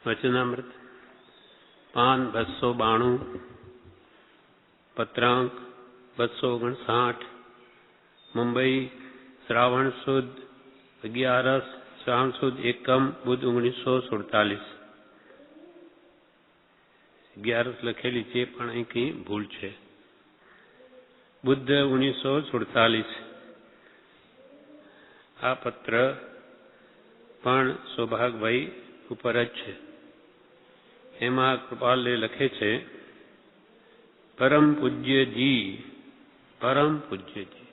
વચનામૃત પાન 292, પત્રાંક 259, મુંબઈ શ્રાવણ સુદ 11 શ્રાવણ સુદ એકમ બુધ 1947. 11 લખેલી છે પણ અહીં કઈ ભૂલ છે. બુદ્ધ 1947. આ પત્ર પણ સૌભાગભાઈ ઉપર જ છે. એમાં કૃપાલે લખે છે, પરમ પૂજ્યજી. પરમ પૂજ્યજી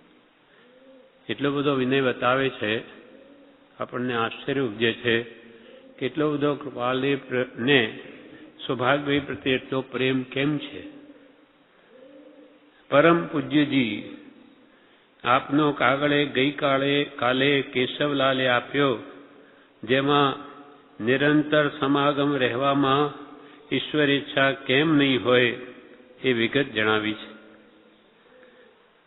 એટલો બધો વિનય બતાવે છે, આપણને આશ્ચર્ય ઉપજે છે કે એટલો બધો કૃપાલે ને સૌભાગભાઈ પ્રત્યે એટલો પ્રેમ કેમ છે. પરમ પૂજ્યજી, આપનો કાગળે કાલે કેશવલાલે આપ્યો, જેમાં નિરંતર સમાગમ રહેવામાં ઈશ્વર ઈચ્છા કેમ નહીં હોય એ વિગત જણાવી છે.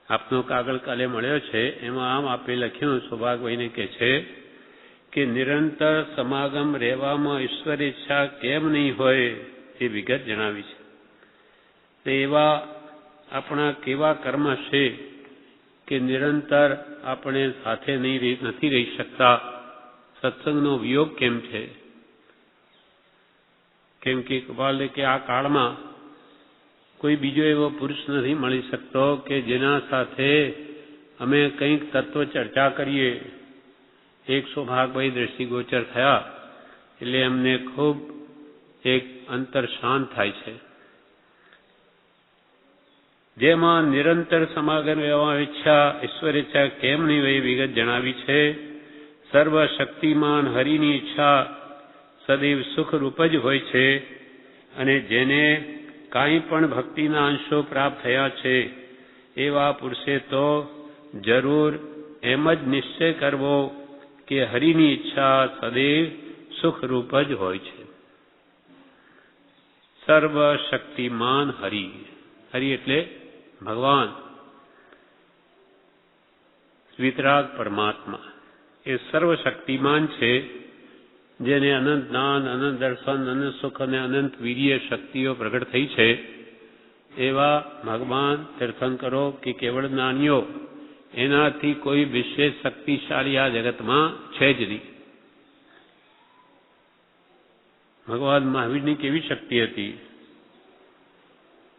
આપનો કાગળ કાલે મળ્યો છે, એમાં આમ આપે લખ્યું, સૌભાગભાઈને કહે છે કે નિરંતર સમાગમ રહેવામાં ઈશ્વર ઈચ્છા કેમ નહીં હોય એ વિગત જણાવી છે. તો એવા આપણા કેવા કર્મ છે કે નિરંતર આપણે સાથે નથી રહી શકતા. સત્સંગનો વિયોગ કેમ છે? કેમ કે કૃપાલે કે આ કાળમાં કોઈ બીજો એવો પુરુષ નથી મળી શકતો કે જેના સાથે અમે કંઈક તત્વ ચર્ચા કરીએ. એક સૌભાગભાઈ દ્રષ્ટિગોચર થયા એટલે એમને ખૂબ એક અંતર શાંત થાય છે. જેમાં નિરંતર સમાગમ એવા ઈચ્છા ઈશ્વર ઈચ્છા કેમ નહીં હોય વિગત જણાવી છે. સર્વશક્તિમાન હરિની ઈચ્છા સદૈવ સુખરૂપ જ હોય છે, અને જેને કાંઈ પણ ભક્તિના અંશો પ્રાપ્ત થયા છે એવા પુરુષે તો જરૂર એમ જ નિશ્ચય કરવો કે હરિની ઈચ્છા સદૈવ સુખરૂપ જ હોય છે. સર્વશક્તિમાન હરિ. હરિ એટલે ભગવાન, વિતરાગ પરમાત્મા. એ સર્વશક્તિમાન છે, જેને અનંત જ્ઞાન, અનંત દર્શન, અનંત સુખ અને અનંત વીર્ય શક્તિઓ પ્રગટ થઈ છે. એવા ભગવાન તીર્થંકરો કે કેવળ જ્ઞાનીઓ, એનાથી કોઈ વિશેષ શક્તિશાળી આ જગતમાં છે જ નહીં. ભગવાન મહાવીરની કેવી શક્તિ હતી?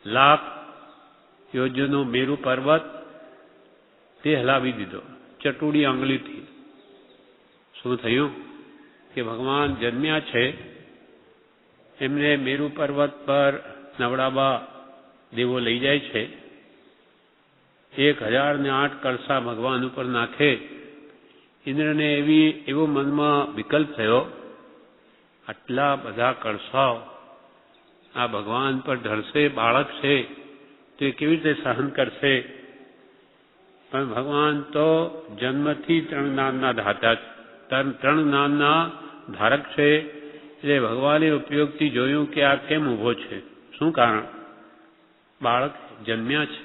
લાખ યોજનો મેરુ પર્વત તે હલાવી દીધો ચટુડી આંગળીથી. શું થયું કે ભગવાન જન્મ્યા છે, એમને મેરુ પર્વત પર નવડાવવા દેવો લઈ જાય છે. 1008 કળસા ભગવાન ઉપર નાખે. ઇન્દ્રને એવો મનમાં વિકલ્પ થયો, આટલા બધા કળસાઓ આ ભગવાન પર ઢળશે, બાળક છે તો એ કેવી રીતે સહન કરશે? પણ ભગવાન તો જન્મથી 3 જ્ઞાનના ધાતા, 3 જ્ઞાનના ધારક છે. એટલે ભગવાને ઉપયોગથી જોયું કે આ કેમ ઊભો છે, શું કારણ? બાળક જન્મ્યા છે.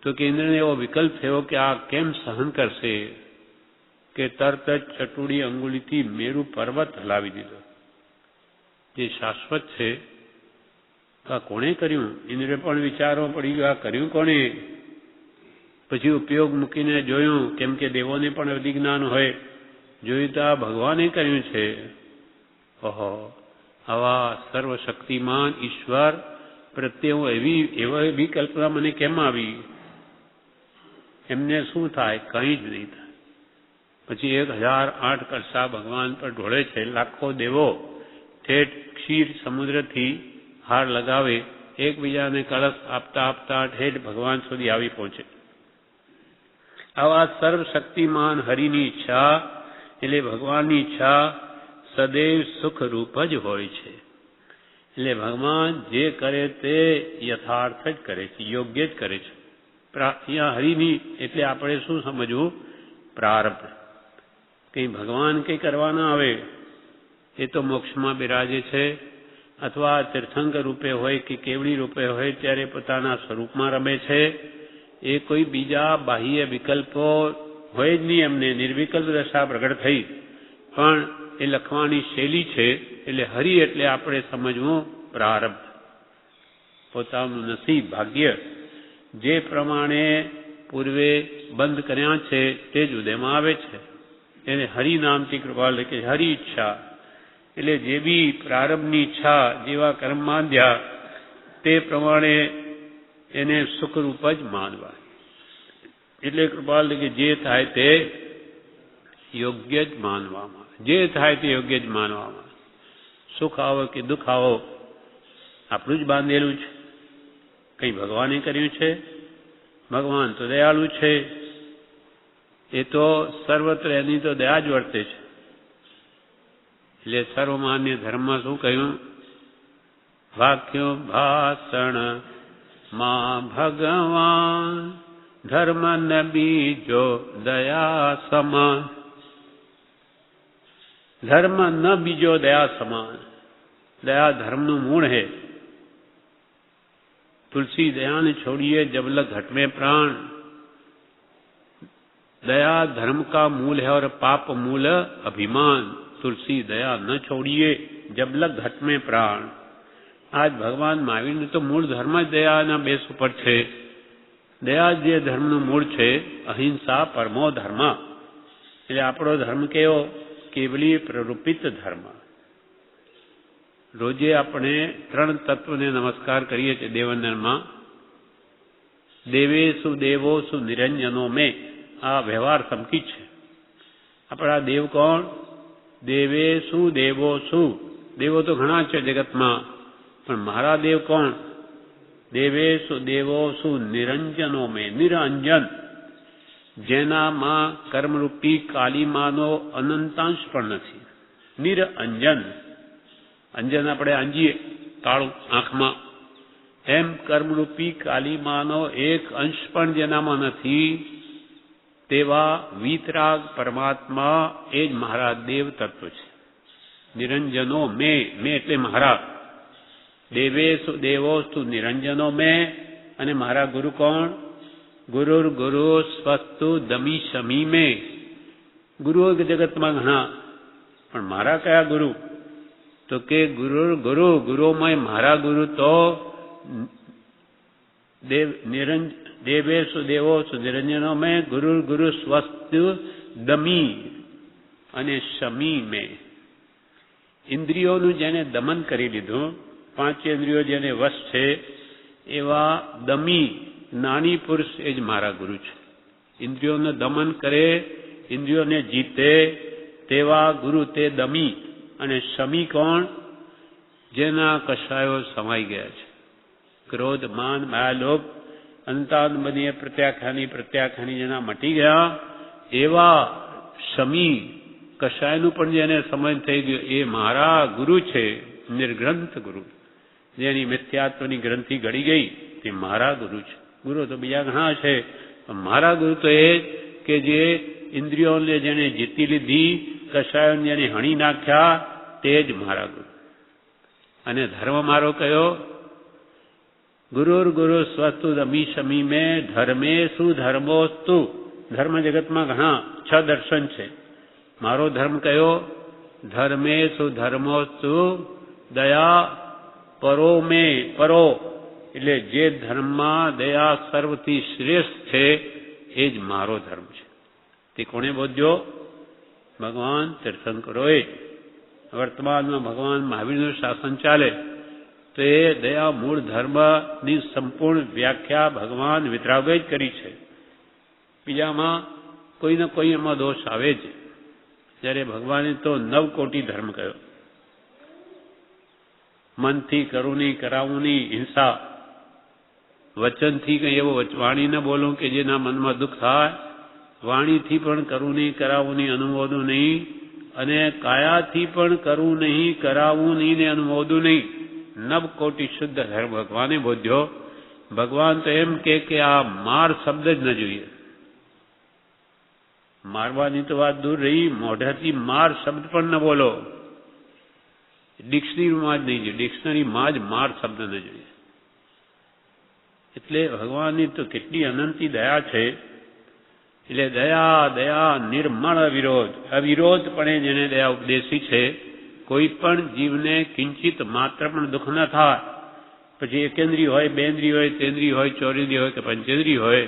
તો કે ઇન્દ્રને એવો વિકલ્પ થયો કે આ કેમ સહન કરશે, કે તરત જ ચટુડી અંગુલીથી મેરુ પર્વત હલાવી દીધો. જે શાશ્વત છે આ કોણે કર્યું? ઇન્દ્રે પણ વિચારો પડી ગયો, આ કર્યું કોણે? પછી ઉપયોગ મૂકીને જોયું, કેમ કે દેવોને પણ અધિજ્ઞાન હોય, જોયું તો આ ભગવાને કર્યું છે. ઓહો, આવા સર્વશક્તિમાન ઈશ્વર પ્રત્યે એવી કલ્પના મને કેમ આવી? એમને શું થાય? કંઈ જ નહીં થાય. પછી 1008 કળસા ભગવાન પર ઢોળે છે. લાખો દેવો ઠેઠ ક્ષીર સમુદ્રથી હાર લગાવે, એકબીજાને કળશ આપતા આપતા ઠેઠ ભગવાન સુધી આવી પહોંચે. આવા સર્વશક્તિમાન હરિની ઈચ્છા એટલે ભગવાનની ઈચ્છા સદૈવ સુખરૂપ જ હોય છે. એટલે ભગવાન જે કરે તે યથાર્થ જ કરે છે, યોગ્ય જ કરે છે. અહીંયા હરિની એટલે આપણે શું સમજવું? પ્રારબ્ધ. કંઈ ભગવાન કંઈ કરવા ના આવે, એ તો મોક્ષમાં બિરાજે છે, અથવા તીર્થંકર રૂપે હોય કે કેવડી રૂપે હોય ત્યારે પોતાના સ્વરૂપમાં રમે છે. એ કોઈ બીજા બાહ્ય વિકલ્પો હોય જ નહીં. એમને નિર્વિકલ્પ દશા પ્રગટ થઈ, પણ એ લખવાની શૈલી છે. એટલે હરિ એટલે આપણે સમજવું પ્રારબ્ધ, પોતાનું નસીબ, ભાગ્ય. જે પ્રમાણે પૂર્વે બંધ કર્યા છે તે જ ઉદયમાં આવે છે. એને હરિ નામથી કૃપા લખે હરિ ઈચ્છા. એટલે જે બી પ્રારબ્ધની ઈચ્છા, જેવા કર્મ બાંધ્યા તે પ્રમાણે એને સુખરૂપ જ માનવા. એટલે કૃપા લખે જે થાય તે યોગ્ય જ માનવામાં, જે થાય તે યોગ્ય જ માનવામાં. સુખ આવો કે દુઃખ આવો આપણું જ બાંધેલું છે, કંઈ ભગવાને કર્યું છે? ભગવાન તો દયાળુ છે, એ તો સર્વત્ર એની તો દયા જ વર્તે છે. એટલે સર્વમાન્ય ધર્મમાં શું કહ્યું? વાક્યો ભાષણ માં ભગવાન, ધર્મ ન બીજો દયા સમાન. ધર્મ ન બીજો દયા સમાન. દયા ધર્મનું મૂળ है. तुलसी दया ने छोड़िए जब लग घट में प्राण. दया धर्म का मूल है और पाप मूल अभिमान. तुलसी दया न छोड़िए जब लग घट में प्राण. आज भगवान महावीर ने तो मूળ ધર્મ જ દયાના બેસ ઉપર છે. દયા જે ધર્મનું મૂળ છે. અહિંસા પરમો ધર્મ. એટલે આપણો ધર્મ કેવો? કેવલી પ્રરૂપિત ધર્મ. રોજે આપણે 3 તત્વને નમસ્કાર કરીએ છીએ દેવવંદનમાં. દેવેશુ દેવોશુ નિરંજનો મેં. આ વ્યવહાર સમકી છે. આપણા દેવ કોણ? દેવેશુ દેવોશુ. દેવો તો ઘણા છે જગતમાં, પણ મારા દેવ કોણ? દેવેશુ દેવોશુ નિરંજનો મેં. નિરંજન, જેનામાં કર્મરૂપી કાલીમાનો અનંતાંશ પણ નથી. નિરંજન. અંજન આપણે આંજીએ કાળું આંખમાં, એમ કર્મરૂપી કાલીમાનો એક અંશ પણ જેનામાં નથી, તેવા વીતરાગ પરમાત્મા એ જ મારા દેવ તત્વ છે. નિરંજનો મેં. મેં એટલે મારા. દેવેશુ દેવોસ્તુ નિરંજનો મેં. અને મારા ગુરુ કોણ? ગુરુર ગુરુ સ્વસ્તુ દમી શમી મેં. ગુરુઓ જગતમાં ઘણા, પણ મારા કયા ગુરુ? તો કે ગુરુ ગુરુ ગુરુમાં મારા ગુરુ તો દેવેશુ દેવોશુ નિરંજનો મેં. ગુરુ ગુરુ સ્વસ્તુ દમી અને શમી મેં. ઇન્દ્રિયોનું જેને દમન કરી લીધું, 5 ઇન્દ્રિયો જેને વશ છે, એવા દમી જ્ઞાની પુરુષ એ જ મારા ગુરુ છે. ઇન્દ્રિયોનું દમન કરે, ઇન્દ્રિયોને જીતે તેવા ગુરુ તે દમી. અને શમી કોણ? જેના કશાયો સમાઈ ગયા છે. ક્રોધ, માન, માયા, લોભ, અંતાન બની પ્રત્યાખ્યાની જેના મટી ગયા, એવા શમી કશાયનું પણ જેને સમજ થઈ ગયું, એ મારા ગુરુ છે. નિર્ગ્રંથ ગુરુ, જેની મિથ્યાત્વની ગ્રંથિ ગળી ગઈ, તે મારા ગુરુ છે. ગુરુ તો બીજા ઘણા છે, મારા ગુરુ તો એ જ કે જે ઇન્દ્રિયોને જેને જીતી લીધી, કશાયોને જેને હણી નાખ્યા, તે જ મારા ગુરુ. અને ધર્મ મારો કયો? ગુરુર ગુરુ સ્વસ્તુ દમી શમી મેં. ધર્મેશુ ધર્મોસ્તુ. ધર્મ જગતમાં ઘણા 6 દર્શન છે. મારો ધર્મ કયો? ધર્મેશુ ધર્મોસ્તુ દયા પરો મેં. પરો એટલે જે ધર્મમાં દયા સર્વથી શ્રેષ્ઠ છે, એ જ મારો ધર્મ છે. તે કોણે બોધ્યો? ભગવાન તીર્થંકરોએ. વર્તમાનમાં ભગવાન મહાવીરનું શાસન ચાલે તો એ દયા મૂળ ધર્મની સંપૂર્ણ વ્યાખ્યા ભગવાન વિતરાગે જ કરી છે. બીજામાં કોઈને કોઈ એમાં દોષ આવે જ. જ્યારે ભગવાને તો 9 કોટી ધર્મ કહ્યો. મનથી કરવું નહીં, કરાવવું નહીં, હિંસા. વચનથી કંઈ એવો વાણી ન બોલું કે જેના મનમાં દુઃખ થાય. વાણીથી પણ કરવું નહીં, કરાવવું નહીં, અનુમોદવું નહીં. અને કાયાથી પણ કરવું નહીં, કરાવવું નહીં ને અનુમોદવું નહીં. 9 કોટી શુદ્ધ ધર્મ ભગવાને બોધ્યો. ભગવાન તો એમ કે આ માર શબ્દ જ ન જોઈએ. મારવાની તો વાત દૂર રહી, મોઢાથી માર શબ્દ પણ ન બોલો. ડિક્શનરીમાં જ નહીં જોઈએ. ડિક્શનરીમાં જ માર શબ્દ ન જોઈએ. એટલે ભગવાનની તો કેટલી અનંતી દયા છે. એટલે દયા દયા નિર્મળ વિરોધ, અવિરોધપણે જેને દયા ઉપદેશી છે, કોઈ પણ જીવને કિંચિત માત્ર પણ દુઃખ ન થાય. પછી એકેન્દ્રિય હોય, બેન્દ્રિય હોય, તેન્દ્રિય હોય, ચોરેન્દ્રિય હોય કે પંચેન્દ્રિય હોય,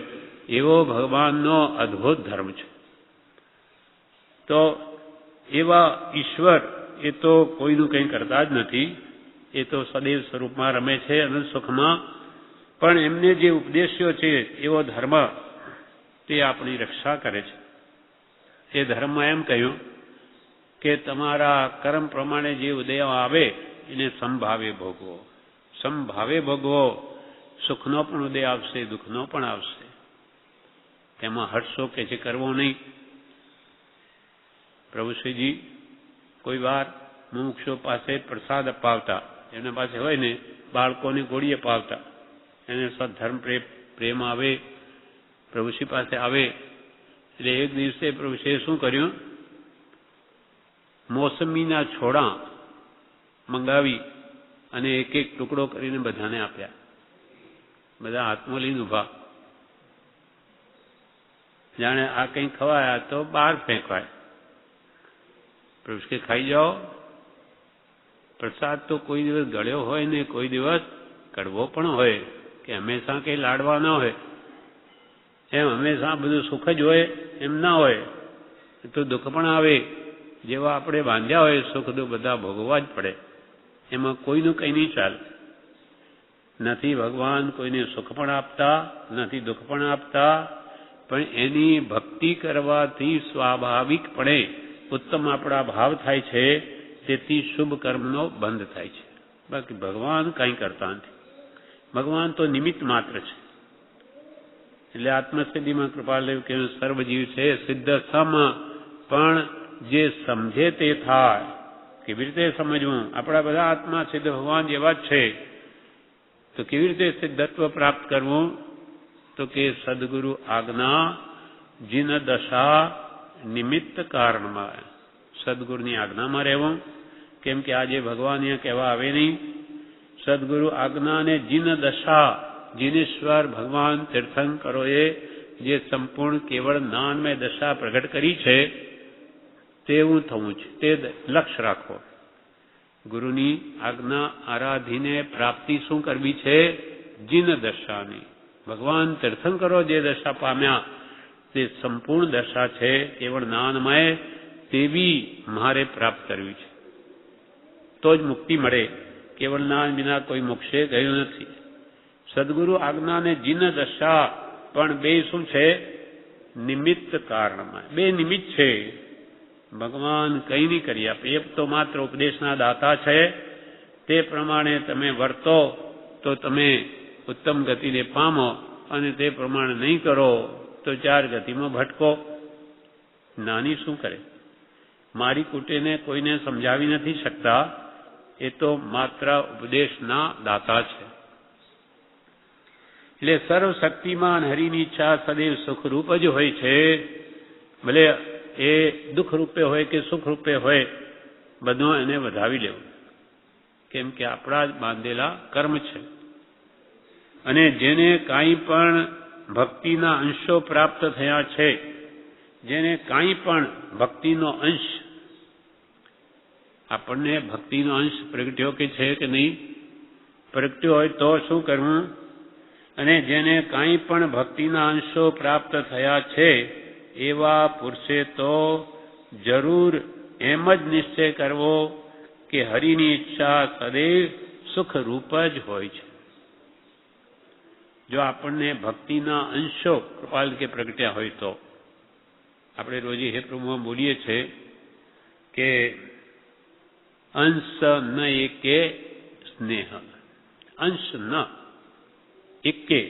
એવો ભગવાનનો અદ્ભુત ધર્મ છે. તો એવા ઈશ્વર એ તો કોઈનું કંઈ કરતા જ નથી, એ તો સદૈવ સ્વરૂપમાં રમે છે અનંત સુખમાં. પણ એમને જે ઉપદેશ્યો છે એવો ધર્મ તે આપણી રક્ષા કરે છે. એ ધર્મમાં એમ કહ્યું કે તમારા કર્મ પ્રમાણે જે ઉદય આવે એને સમભાવે ભોગવો. સમભાવે ભોગવો. સુખનો પણ ઉદય આવશે, દુઃખનો પણ આવશે. તેમાં હર્ષો કે જે કરવો નહીં. પ્રભુશ્રીજી કોઈ વાર મુમુક્ષો પાસે પ્રસાદ અપાવતા, એમના પાસે હોય ને બાળકોને ગોળી અપાવતા. એને સદધર્મ પ્રેમ આવે, પ્રભુશ્રી પાસે આવે. એટલે એક દિવસે પ્રભુશ્રીએ શું કર્યું, મોસંબીના છોડા મંગાવી અને એક એક ટુકડો કરીને બધાને આપ્યા. બધા હાથમાં લઈને ઉભા, જાણે આ કંઈ ખવાયા તો બહાર ફેંકવાય. પ્રભુશ્રી ખાઈ જાઓ. પ્રસાદ તો કોઈ દિવસ ગળ્યો હોય ને કોઈ દિવસ કડવો પણ હોય, કે હંમેશા કંઈ લાડવા ન હોય. એમ હંમેશા બધું સુખ જ હોય એમ ના હોય, તો દુઃખ પણ આવે. જેવા આપણે બાંધ્યા હોય સુખ દુઃખ બધા ભોગવવા જ પડે. એમાં કોઈનું કંઈ નહીં ચાલે. નથી ભગવાન કોઈને સુખ પણ આપતા, નથી દુઃખ પણ આપતા, પણ એની ભક્તિ કરવાથી સ્વાભાવિકપણે ઉત્તમ આપણા ભાવ થાય છે, તેથી શુભ કર્મનો બંધ થાય છે. બાકી ભગવાન કંઈ કરતા નથી. ભગવાન તો નિમિત્ત માત્ર છે. એટલે આત્મસિદ્ધિમાં કૃપાલદેવ કે સર્વજીવ છે સિદ્ધ સમ, પણ જે સમજે તે થાય. કેવી રીતે સમજવું? આપણા બધા આત્મા સિદ્ધ ભગવાન જેવા જ છે, તો કેવી રીતે સિદ્ધત્વ પ્રાપ્ત કરવું? તો કે સદગુરુ આજ્ઞા જીન દશા નિમિત્ત કારણમાં. સદગુરુની આજ્ઞામાં રહેવું. કેમ કે આજે ભગવાન અહીંયા કહેવા આવે નહીં. સદગુરુ આજ્ઞા અને જીન દશા, જીનેશ્વર ભગવાન તીર્થંકરોએ જે સંપૂર્ણ કેવળ જ્ઞાનમય દશા પ્રગટ કરી છે તેવું થવું છે, તે લક્ષ્ય રાખો. ગુરુની આજ્ઞા આરાધીને પ્રાપ્તિ શું કરવી છે? જીન દશાની. ભગવાન તીર્થંકરો જે દશા પામ્યા તે સંપૂર્ણ દશા છે, કેવળ જ્ઞાનમય, તેવી મારે પ્રાપ્ત કરવી છે. તો જ મુક્તિ મળે. કેવળ જ્ઞાન વિના કોઈ મોક્ષે ગયું નથી. સદગુરુ આજ્ઞા અને જીન દશા પણ બે શું છે? નિમિત્ત કારણમાં. બે નિમિત્ત છે. ભગવાન કંઈ નહીં કરી આપે. એક તો માત્ર ઉપદેશના દાતા છે. તે પ્રમાણે તમે વર્તો તો તમે ઉત્તમ ગતિને પામો, અને તે પ્રમાણે નહીં કરો તો ચાર ગતિમાં ભટકો. નાની શું કરે? મારી કુટેને કોઈને સમજાવી નથી શકતા. એ તો માત્ર ઉપદેશના દાતા છે. એટલે સર્વશક્તિમાન હરિની ઈચ્છા સદૈવ સુખરૂપ જ હોય છે. ભલે એ દુઃખ રૂપે હોય કે સુખ રૂપે હોય, બધું એને વધાવી લેવું. કેમ કે આપણા જ બાંધેલા કર્મ છે. અને જેને કાંઈ પણ ભક્તિના અંશો પ્રાપ્ત થયા છે, જેને કાંઈ પણ ભક્તિનો અંશ, આપણને ભક્તિનો અંશ પ્રગટ્યો કે છે કે નહીં? પ્રગટ્યો હોય તો શું કરવું? અને જેને કાંઈ પણ ભક્તિના અંશો પ્રાપ્ત થયા છે એવા પુરુષે તો જરૂર એમ જ નિશ્ચય કરવો કે હરિની ઈચ્છા સદૈવ સુખરૂપ જ હોય છે. જો આપણને ભક્તિના અંશો કૃપાલ કે પ્રગટ્યા હોય તો આપણે રોજે હે પ્રભુમાં બોલીએ છીએ કે અંશ ન એકે સ્નેહ. અંશ ન એકે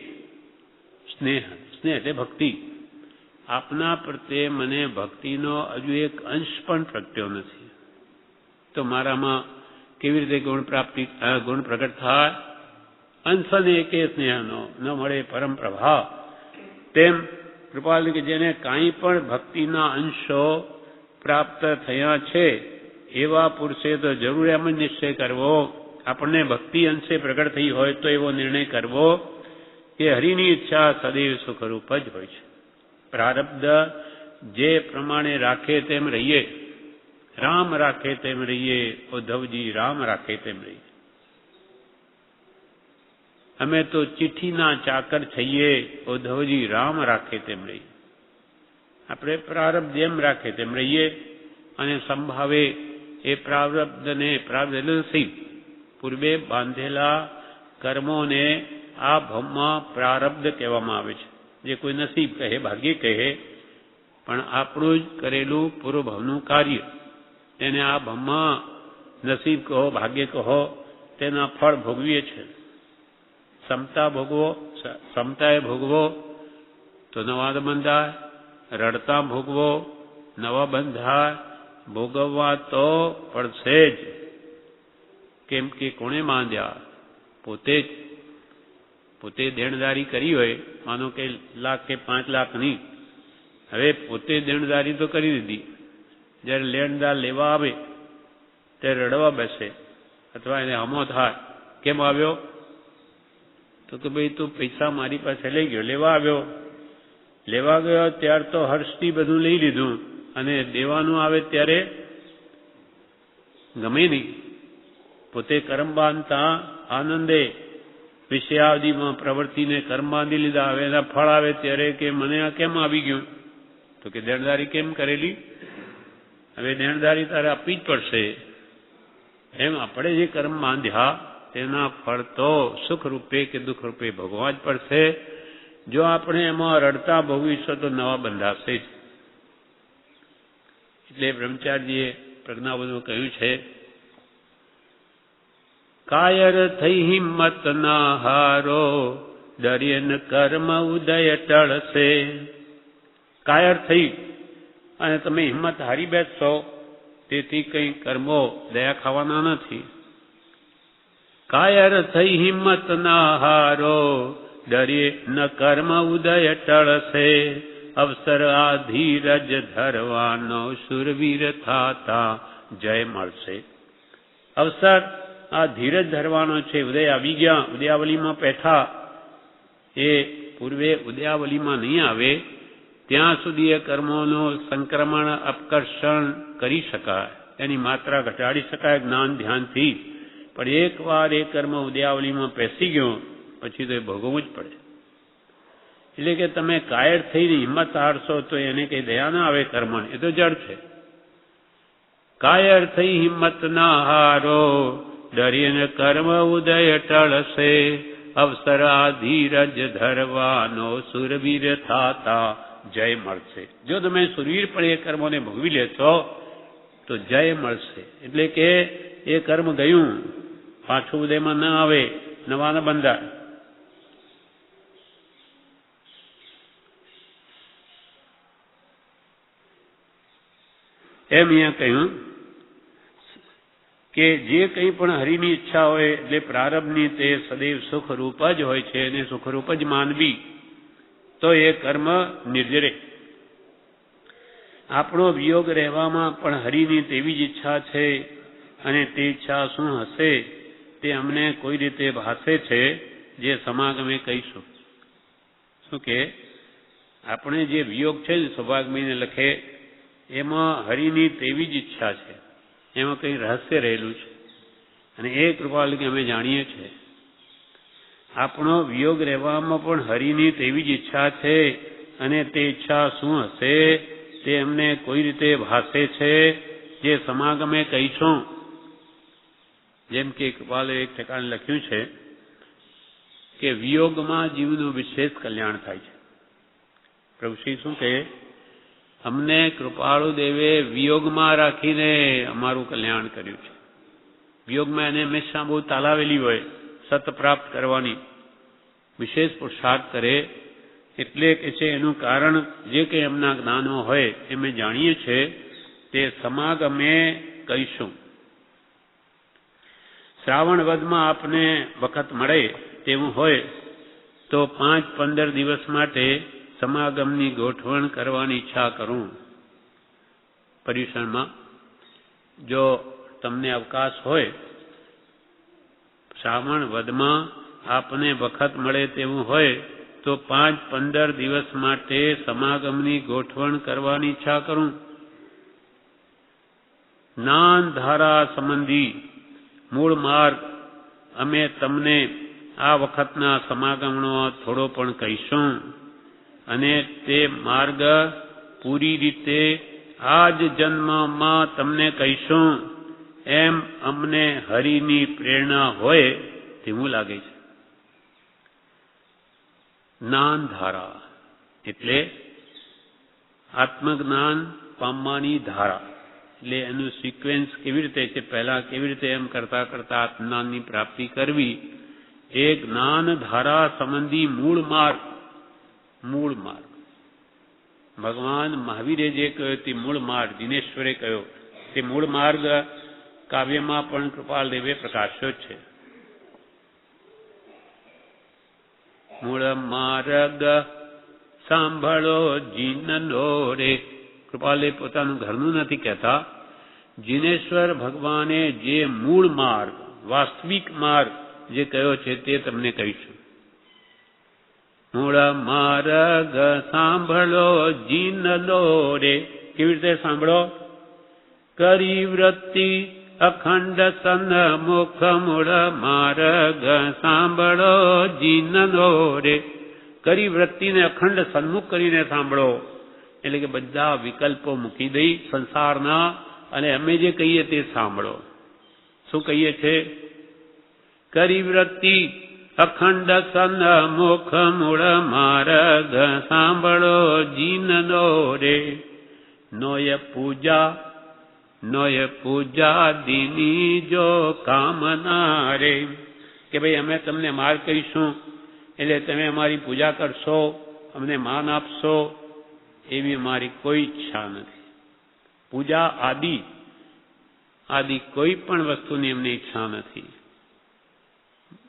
સ્નેહ. સ્નેહ એટલે ભક્તિ. આપના પ્રત્યે મને ભક્તિનો હજુ એક અંશ પણ પ્રગટ્યો નથી, તો મારામાં કેવી રીતે ગુણ પ્રગટ થાય? અંશને એકે સ્નેહનો ન મળે પરમ પ્રભાવ. તેમ કૃપાલ કે જેને કાંઈ પણ ભક્તિના અંશો પ્રાપ્ત થયા છે એવા પુરુષે તો જરૂર એમ જ નિશ્ચય કરવો, આપણને ભક્તિ અંશે પ્રગટ થઈ હોય તો એવો નિર્ણય કરવો કે હરિની ઈચ્છા સદૈવ સુખરૂપ જ હોય છે. પ્રારબ્ધ જે પ્રમાણે રાખે તેમ રહીએ. રામ રાખે તેમ રહીએ. ઉદ્ધવજી રામ રાખે તેમ રહીએ. અમે તો ચિઠ્ઠીના ચાકર થઈએ. ઉદ્ધવજી રામ રાખે તેમ રહીએ. આપણે પ્રારબ્ધ જેમ રાખે તેમ રહીએ અને સંભાવે એ પ્રારબ્ધને પ્રારબ્ધ નસીબ પૂર્વે બાંધેલા કર્મોને આ ભવમાં પ્રારબ્ધ કહેવામાં આવે છે. જે કોઈ નસીબ કહે, ભાગ્ય કહે, પણ આપણું જ કરેલું પૂર્વભાવનું કાર્ય તેને આ ભવમાં નસીબ કહો, ભાગ્ય કહો, તેના ફળ ભોગવીએ છીએ. સમતા ભોગવો, સમતાએ ભોગવો તો નવા બંધાય, રડતા ભોગવો નવા બંધાય. ભોગવવા તો પડશે જ. કેમ કે કોણે માંદ્યા? પોતે જ. પોતે દેણદારી કરી હોય, માનો કે લાખ કે 5 લાખની, હવે પોતે દેણદારી તો કરી દીધી. જ્યારે લેણદાર લેવા આવે ત્યારે રડવા બેસે અથવા એને હમો થાય, કેમ આવ્યો? તો કે ભાઈ તું પૈસા મારી પાસે લઈ ગયો. લેવા ગયો ત્યાર તો હર્ષથી બધું લઈ લીધું અને દેવાનું આવે ત્યારે ગમે નહીં. પોતે કર્મ બાંધતા આનંદે વિષયાદિમાં પ્રવૃત્તિને કર્મ બાંધી લીધા. હવે એના ફળ આવે ત્યારે કે મને આ કેમ આવી ગયું? તો કે દેણદારી કેમ કરેલી? હવે દેણદારી તારે આપવી જ પડશે. એમ આપણે જે કર્મ બાંધ્યા તેના ફળ તો સુખ રૂપે કે દુઃખ રૂપે ભોગવવા જ પડશે. જો આપણે એમાં રડતા ભોગવીશું તો નવા બંધાશે જ. એટલે બ્રહ્મચારીજીએ પ્રજ્ઞાબોધમાં કહ્યું છે, કાયર થઈ હિંમત ના હારો, દરિયન કર્મ ઉદય ટળશે. કાયર થઈ અને તમે હિંમત હારી બેસશો તેથી કંઈ કર્મો દયા ખાવાના નથી. કાયર થઈ હિંમત ના હારો, ડરે ન કર્મ ઉદય ટળશે. અવસર આ ધીરજ ધરવાનો, શુરવીર થાતા જય મળશે. અવસર આ ધીરજ ધરવાનો છે. ઉદય આવી ગયા, ઉદયાવલીમાં બેઠા. એ પૂર્વે ઉદયાવલીમાં નહીં આવે ત્યાં સુધી એ કર્મોનું સંક્રમણ અપકર્ષણ કરી શકાય, એની માત્રા ઘટાડી શકાય જ્ઞાન ધ્યાનથી. પણ એકવાર એ કર્મ ઉદયાવલીમાં પેસી ગયો પછી તો એ ભોગવવું જ પડે. એટલે કે તમે કાયર થઈને હિંમત હારશો તો એને કઈ દયા ના આવે કર્મને, એ તો જડ છે. કાયર થઈ હિંમત ના હારો, ડરીને કર્મ ઉદય ટળશે. અવસર આ ધીરજ ધરવાનો, સુરવીર થાતા જય મળશે. જો તમે સુરવીર પણ એ કર્મોને ભોગવી લેશો તો જય મળશે. એટલે કે એ કર્મ ગયું, પાછું ઉદયમાં ન આવે, નવા ન બંધાય. એમ અહીંયા કહ્યું કે જે કંઈ પણ હરિની ઈચ્છા હોય એટલે પ્રારબ્ધની તે સદૈવ સુખરૂપ જ હોય છે અને સુખરૂપ જ માનવી તો એ કર્મ નિર્જરે. આપણો વિયોગ રહેવામાં પણ હરિની તેવી જ ઈચ્છા છે અને તે ઈચ્છા શું હશે તે અમને કોઈ રીતે ભાસે છે, જે સમાગમે કહીશું. શું કે આપણે જે વિયોગ છે ને સૌભાગમીને લખે એમાં હરિની તેવી જ ઈચ્છા છે, એમાં કંઈ રહસ્ય રહેલું છે અને એ કૃપાલથી અમે જાણીએ છીએ. આપણો વિયોગ રહેવામાં પણ હરિની તેવી જ ઈચ્છા છે અને તે ઈચ્છા શું હશે તે અમને કોઈ રીતે ભાસે છે, જે સમાગમે કહીશું. જેમ કે કૃપાલે એક ઠેકાણે લખ્યું છે કે વિયોગમાં જીવનું વિશેષ કલ્યાણ થાય છે. પ્રભુશ્રી શું કહે, અમને કૃપાળુ દેવે વિયોગમાં રાખીને અમારું કલ્યાણ કર્યું છે. વિયોગમાં એને હંમેશા બહુ તાલાવેલી હોય સત પ્રાપ્ત કરવાની, વિશેષ પુરુષાર્થ કરે. એટલે કે છે એનું કારણ જે કંઈ એમના જ્ઞાનો હોય એ અમે જાણીએ છીએ, તે સમાગમે કહીશું. શ્રાવણ વદમાં આપને વખત મળે તેવું હોય તો 5-15 દિવસ માટે સમાગમની ગોઠવણ કરવાની ઈચ્છા કરું. પર્યુષણમાં જો તમને અવકાશ હોય, શ્રાવણ વદમાં આપને વખત મળે તેવું હોય તો 5-15 દિવસ માટે સમાગમની ગોઠવણ કરવાની ઈચ્છા કરું. જ્ઞાન ધારા સંબંધી મૂળ માર્ગ અમે તમને આ વખતના સમાગમનો થોડો પણ કહીશું અને તે માર્ગ પૂરી રીતે આ જ જન્મમાં તમને કહીશું એમ અમને હરિની પ્રેરણા હોય તેવું લાગે છે. જ્ઞાન ધારા એટલે આત્મજ્ઞાન પામવાની ધારા, એટલે એનું સિક્વન્સ કેવી રીતે છે, પહેલા કેવી રીતે એમ કરતા કરતા આત્મજ્ઞાનની પ્રાપ્તિ કરવી, એ જ્ઞાન ધારા સંબંધી મૂળ માર્ગ ભગવાન મહાવીરે જે કહ્યો તે મૂળ માર્ગ, દિનેશ્વરે કહ્યો તે મૂળ માર્ગ કાવ્યમાં પણ કૃપાલદેવે પ્રકાશ્યો છે. મૂળ માર્ગ સાંભળો જીનનો રે. કૃપાલદેવ પોતાનું ઘરનું નથી કહેતા, જીનેશ્વર ભગવાને જે મૂળ માર્ગ, વાસ્તવિક માર્ગ જે કહ્યો છે તે તમને કહીશું. મૂળ માર્ગ સાંભળો જીનનો રે. કેવી રીતે સાંભળો? કરી વૃત્તિ અખંડ સન્મુખ મૂળ માર્ગ સાંભળો જીનનો રે. કરી વૃત્તિને અખંડ સન્મુખ કરીને સાંભળો, એટલે કે બધા વિકલ્પો મૂકી દઈ સંસારના અને અમે જે કહીએ તે સાંભળો. શું કહીએ છે? કરી વૃત્તિ અખંડ સન્મુખ મૂળ માર્ગ સાંભળો જીનનો રે. નોય પૂજા દીની જો કામના રે. કે ભાઈ અમે તમને માર્ગ કહીશું એટલે તમે અમારી પૂજા કરશો, અમને માન આપશો, એવી મારી કોઈ ઈચ્છા નથી. પૂજા આદિ કોઈ પણ વસ્તુની એમને ઈચ્છા નથી.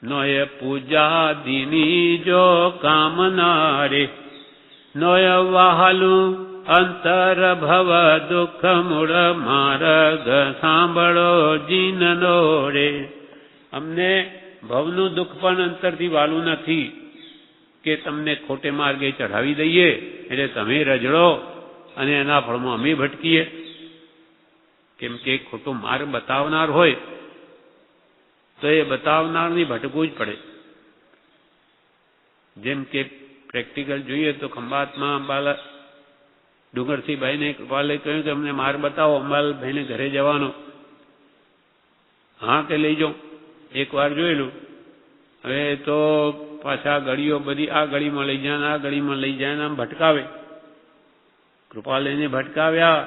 નોય પૂજા દીની જો કામના રે. નોય વહાલું અંતર ભવ દુઃખ મૂળ માર્ગ સાંભળો જીનનો રે. અમને ભવનું દુઃખ પણ અંતરથી વાલું નથી કે તમને ખોટે માર્ગે ચઢાવી દઈએ એટલે તમે રજડો અને એના ફળમાં અમે ભટકીએ. કેમ કે ખોટો માર્ગ બતાવનાર હોય તો એ બતાવનારની ભટકવું જ પડે. જેમ કે પ્રેક્ટિકલ જોઈએ તો ખંભાતમાં અંબાલા ડુંગરસિંહ ભાઈને કૃપાલે કહ્યું કે અમને માર્ગ બતાવો, અંબાલાભાઈને ઘરે જવાનો. હા કે લઈ જાઉં. એક વાર જોયેલું. હવે તો પાછા ગળીઓ બધી આ ગળીમાં લઈ જાય, આ ગળીમાં લઈ જાય, આમ ભટકાવે. કૃપાલયને ભટકાવ્યા,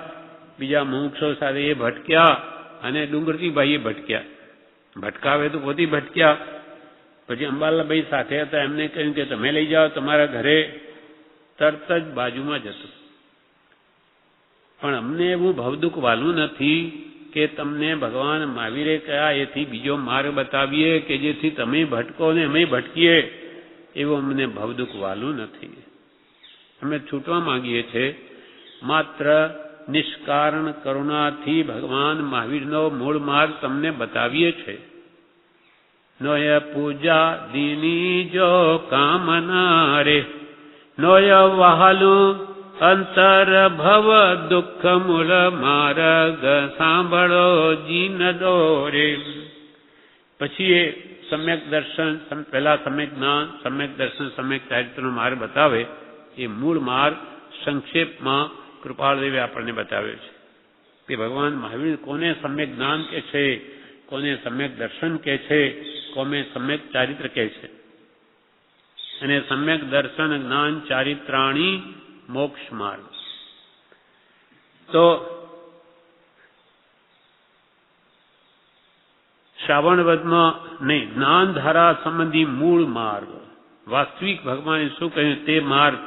બીજા મુમુક્ષો સાથે એ ભટક્યા અને ડુંગરસિંહભાઈએ ભટક્યા. ભટકાવે તો પોતે ભટક્યા. પછી અંબાલાભાઈ સાથે હતા, એમને કહ્યું કે તમે લઈ જાઓ તમારા ઘરે. તરત જ બાજુમાં જતું. પણ અમને એવું ભવદુઃખ વાલું નથી કે તમને ભગવાન મહાવીરે કયા એથી બીજો માર્ગ બતાવીએ કે જેથી તમે ભટકો ને અમે ભટકીએ, એવું અમને ભવદુઃખ વાલું નથી. અમે છૂટવા માંગીએ છીએ. માત્ર નિષ્કારણ કરુણાથી ભગવાન મહાવીરનો મૂળ માર્ગ તમને બતાવીએ છે. નોય પૂજા દીની જો કામના રે. નોય વહાલું અંતર ભવ દુઃખ મૂળ માર્ગ સાંભળો જીનનો રે. પછી એ સમ્યક દર્શન, પહેલા સમ્યક જ્ઞાન, સમ્યક દર્શન, સમ્યક ચારિત્રનો માર્ગ બતાવે. એ મૂળ માર્ગ સંક્ષેપમાં કૃપાળદેવે આપણને બતાવ્યો છે કે ભગવાન મહાવીર કોને સમ્યક જ્ઞાન કહે છે, કોને સમ્યક દર્શન કહે છે, કોને સમ્યક ચારિત્ર કહે છે. અને સમ્યક દર્શન જ્ઞાન ચારિત્રાણી મોક્ષ માર્ગ. તો શ્રાવણ વધમાં નહીં, જ્ઞાન ધારા સંબંધી મૂળ માર્ગ, વાસ્તવિક ભગવાને શું કહ્યું તે માર્ગ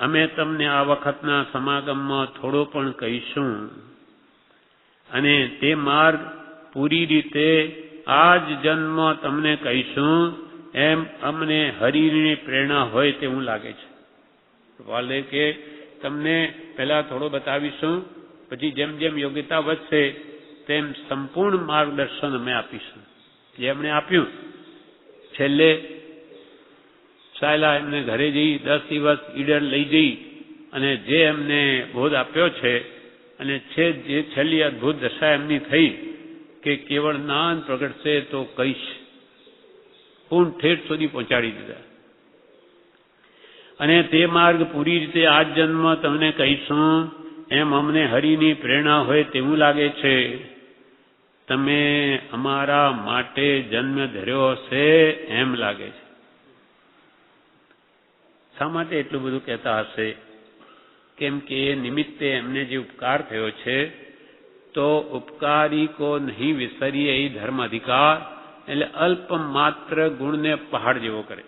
અમે તમને આ વખતના સમાગમમાં થોડો પણ કહીશું. અને તે માર્ગ પૂરી રીતે આ જ જન્મ તમને કહીશું એમ અમને હરિની પ્રેરણા હોય તેવું લાગે છે. વાલે કે તમને પહેલા થોડો બતાવીશું, પછી જેમ જેમ યોગ્યતા વધશે તેમ સંપૂર્ણ માર્ગદર્શન અમે આપીશું. જે એમણે આપ્યું છેલ્લે સાયલા એમને ઘરે જઈ 10 દિવસ ઈડર લઈ જઈ અને જે એમને બોધ આપ્યો છે અને છે જે છેલ્લી અદભુત દશા એમની થઈ કે કેવળ નામ પ્રગટશે તો કહીશ, પૂર્ણ ઠેઠ સુધી પહોંચાડી દીધા. અને તે માર્ગ પૂરી રીતે આ જન્મ તમને કહીશું એમ અમને હરિની પ્રેરણા હોય તેવું લાગે છે. તમે અમારા માટે જન્મ ધર્યો હશે એમ લાગે છે. શા માટે એટલું બધું કહેતા હશે? કેમ કે એ નિમિત્તે એમને જે ઉપકાર થયો છે તો ઉપકારી કો નહીં વિસરીએ એ ધર્મ અધિકાર, એટલે અલ્પ માત્ર ગુણને પહાડ જેવો કરે.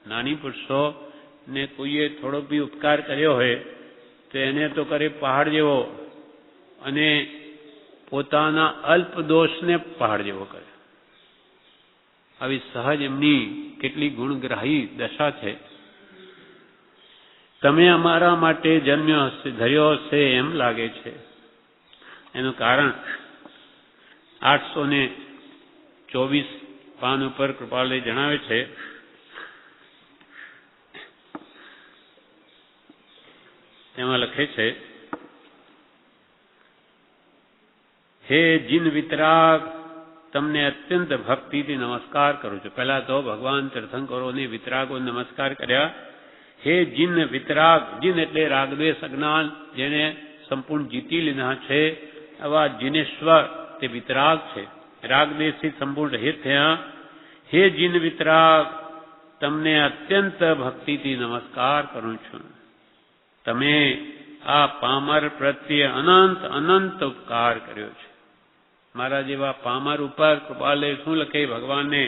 નાની પુરુષો ને કોઈએ થોડો બી ઉપકાર કર્યો હોય તો એને તો કરે પહાડ જેવો, અને પોતાના અલ્પ દોષને પહાડ જેવો કરે. આવી સહજ એમની કેટલી ગુણગ્રાહી દશા છે. તમે અમારા માટે જન્મ્યો હશે ધર્યો હશે એમ લાગે છે. એનું કારણ 824 પાન ઉપર કૃપાલય જણાવે છે, તેમાં લખે છે, હે જીન વિતરાગ, તમને અત્યંત ભક્તિથી નમસ્કાર કરું છું. પહેલા તો ભગવાન તીર્થંકરોને વિતરાગો નમસ્કાર કર્યા. હે જીન વિતરાગ, જીન એટલે રાગદ્વેષ અજ્ઞાન જેને સંપૂર્ણ જીતી લીધા છે, આવા જીનેશ્વર તે વિતરાગ છે. રાગદ્વેષથી સંપૂર્ણ રહિત થયા. હે જીન વિતરાગ, તમને અત્યંત ભક્તિથી નમસ્કાર કરું છું. તમે આ પામર પ્રત્યે અનંત અનંત ઉપકાર કર્યો છે. મારા જેવા પામર ઉપર કૃપાલય શું લખે ભગવાનને?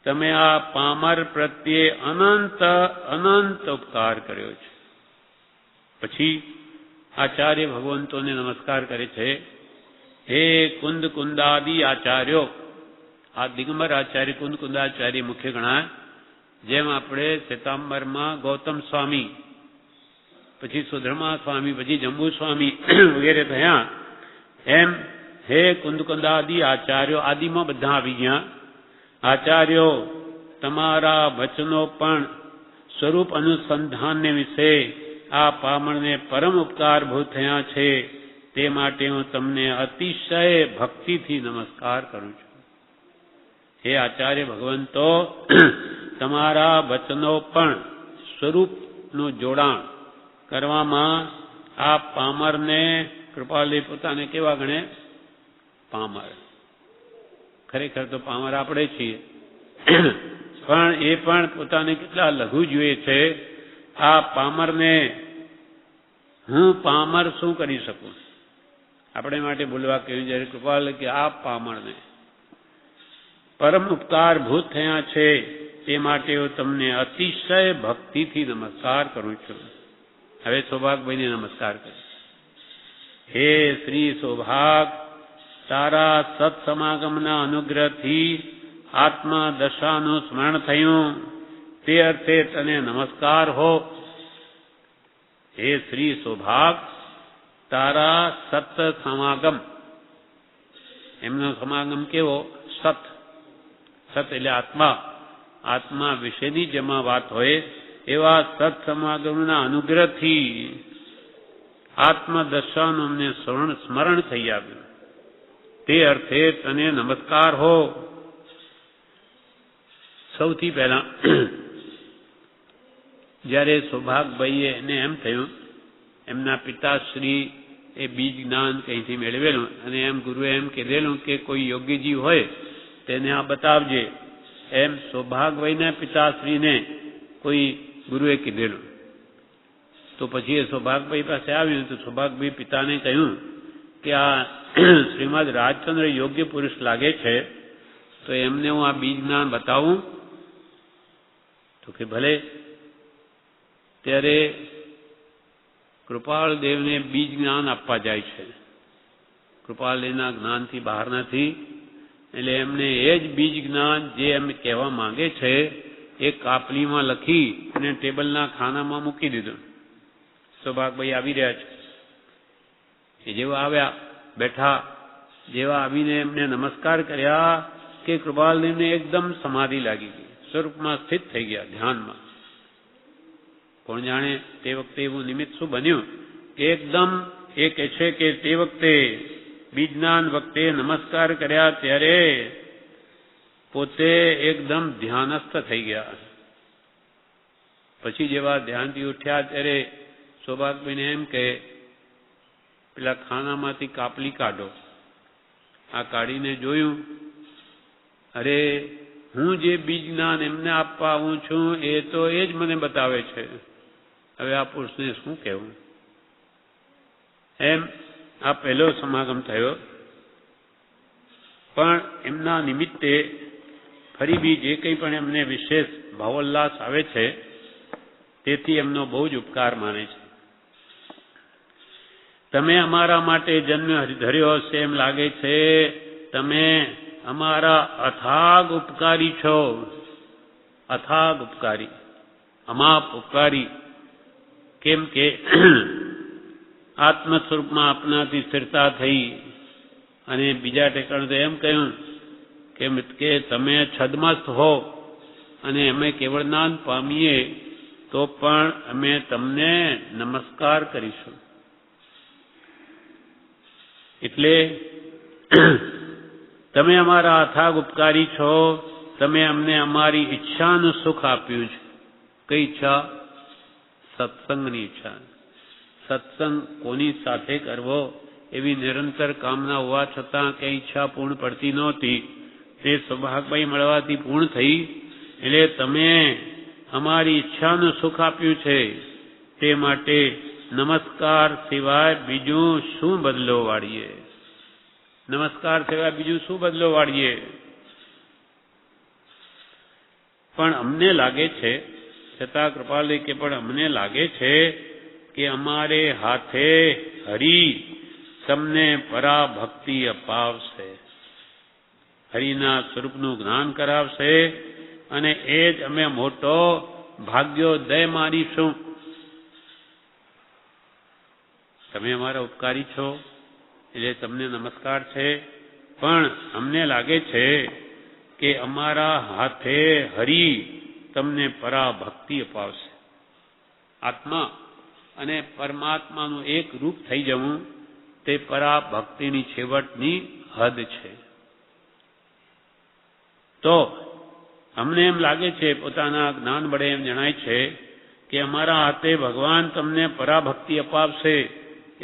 તમે આ પામર પ્રત્યે અનંત અનંત ઉપકાર કર્યો છે. પછી આચાર્ય ભગવંતોને નમસ્કાર કરે છે. હે કુંદ કુંદાદિ આચાર્યો, આ દિગંબર આચાર્ય કુંદ કુંદાચાર્ય મુખ્ય ગણાય. જેમ આપણે શ્વેતાંબરમાં ગૌતમ સ્વામી, પછી સુધર્મા સ્વામી, પછી જંબુ સ્વામી વગેરે થયા, એમ હે કુંદ કુંદાદિ આચાર્યો, આદિમાં બધા આવી ગયા. આચાર્યો, તમારા વચનો પણ સ્વરૂપ અનુસંધાનને વિશે આ પામણને પરમ ઉપકારભૂત થયા છે. તે માટે હું તમને અતિશય ભક્તિથી નમસ્કાર કરું છું. હે આચાર્ય ભગવંતો, તમારા વચનો પણ સ્વરૂપનું જોડાણ કરવામાં આ પામરને કૃપાલય પોતાને કેવા ગણે? પામર. ખરેખર તો પામર આપણે છીએ, પણ એ પણ પોતાને કેટલા લઘુ જોઈએ છે. આ પામરને હું પામર શું કરી શકું? આપણે માટે બોલવા કહ્યું જ્યારે કૃપાલય કે આ પામરને પરમ ઉપકારભૂત થયા છે, તે માટે હું તમને અતિશય ભક્તિથી નમસ્કાર કરું છું. હવે સૌભાગભાઈને નમસ્કાર કરે. હે શ્રી સૌભાગ, તારા સત્સમાગમના અનુગ્રહથી આત્મા દશાનું સ્મરણ થયું, તે અર્થે તને નમસ્કાર હો. હે શ્રી સૌભાગ, તારા સત સમાગમ, એમનો સમાગમ કેવો? સત. સત એટલે આત્મા, આત્મા વિશેની જેમાં વાત હોય એવા સત્સમાગમના અનુગ્રહથી આત્મદશાનું અમને સ્મરણ થઈ આવ્યું, તે અર્થે તને નમસ્કાર હો. સૌથી પહેલા જ્યારે સૌભાગભાઈએ એને એમ થયું, એમના પિતાશ્રી એ બીજ જ્ઞાન કંઈથી મેળવેલું, અને એમ ગુરુએ એમ કીધેલું કે કોઈ યોગ્યજીવ હોય તેને આ બતાવજે, એમ સૌભાગભાઈના પિતાશ્રીને કોઈ ગુરુએ કીધેલું. તો પછી એ સૌભાગભાઈ પાસે આવ્યું તો સૌભાગભાઈ પિતાને કહ્યું કે આ શ્રીમદ રાજચંદ્ર યોગ્ય પુરુષ લાગે છે, તો એમને હું આ બીજ જ્ઞાન બતાવું? તો કે ભલે. ત્યારે કૃપાળ દેવને બીજ જ્ઞાન આપવા જાય છે. કૃપાળદેવના જ્ઞાનથી બહાર નથી, એટલે એમને એ જ બીજ જ્ઞાન જે એમ કહેવા માંગે છે એ કાપલીમાં લખી અને ટેબલના ખાનામાં મૂકી દીધું. સૌભાગભાઈ આવી રહ્યા છે. એ જેવા આવ્યા, બેઠા, જેવા આવીને એમને નમસ્કાર કર્યા કે કૃપાલદેવને એકદમ સમાધિ લાગી ગઈ. સ્વરૂપમાં સ્થિત થઈ ગયા ધ્યાનમાં. કોણ જાણે તે વખતે એવું નિમિત્ત શું બન્યું કે એકદમ એ કહે છે કે તે વખતે બીજનાન વખતે નમસ્કાર કર્યા ત્યારે પોતે એકદમ ધ્યાનસ્થ થઈ ગયા. પછી જેવા ધ્યાનથી ઉઠ્યા ત્યારે સૌભાગભાઈને એમ કે પેલા ખાનામાંથી કાપલી કાઢો. આ કાઢીને જોયું, અરે હું જે બીજ જ્ઞાન એમને આપવા આવું છું એ તો એ જ મને બતાવે છે. હવે આ પુરુષને શું કહેવું? એમ આ પહેલો સમાગમ થયો. પણ એમના નિમિત્તે ફરી બી જે કંઈ પણ એમને વિશેષ ભાવોલ્લાસ આવે છે તેથી એમનો બહુ જ ઉપકાર માને છે. તમે અમારા માટે જન્મ ધર્યો હશે એમ લાગે છે. તમે અમારા અથાગ ઉપકારી છો. અથાગ ઉપકારી, અમાપ ઉપકારી. કેમ કે આત્મ સ્વરૂપમાં આપનાથી સ્થિરતા થઈ અને બીજા ઠેકાણે તો એમ કહ્યું કે તમે છદમસ્ત હો અને અમે કેવળ જ્ઞાન પામીએ તો પણ અમે તમને નમસ્કાર કરીશું. એટલે તમે અમારા અથાગ ઉપકારી છો. તમે અમને અમારી ઈચ્છાનું સુખ આપ્યું છે. કઈ ઈચ્છા? સત્સંગની ઈચ્છા. સત્સંગ કોની સાથે કરવો એવી નિરંતર કામના હોવા છતાં કઈ ઈચ્છા પૂર્ણ પડતી નહોતી. તે સૌભાગભાઈ મળવાથી પૂર્ણ થઈ. એટલે તમે અમારી ઈચ્છાનું સુખ આપ્યું છે. તે માટે નમસ્કાર સિવાય બીજું શું બદલો વાળીએ? નમસ્કાર સિવાય બીજું શું બદલો વાળીએ? પણ અમને લાગે છે, છતાં કૃપાલય કે પણ અમને લાગે છે કે અમારે હાથે હરિ તમને પરાભક્તિ અપાવશે, હરિના સ્વરૂપનું જ્ઞાન કરાવશે અને એ જ અમે મોટો ભાગ્યોદય માનીશું. તમે અમારા ઉપકારી છો એટલે તમને નમસ્કાર છે. પણ અમને લાગે છે કે અમારા હાથે હરિ તમને પરાભક્તિ અપાવશે. આત્મા અને પરમાત્માનું એક રૂપ થઈ જવું તે પરાભક્તિની છેવટની હદ છે. તો અમને એમ લાગે છે, પોતાના જ્ઞાન વડે એમ જણાય છે કે અમારા હાથે ભગવાન તમને પરાભક્તિ અપાવશે.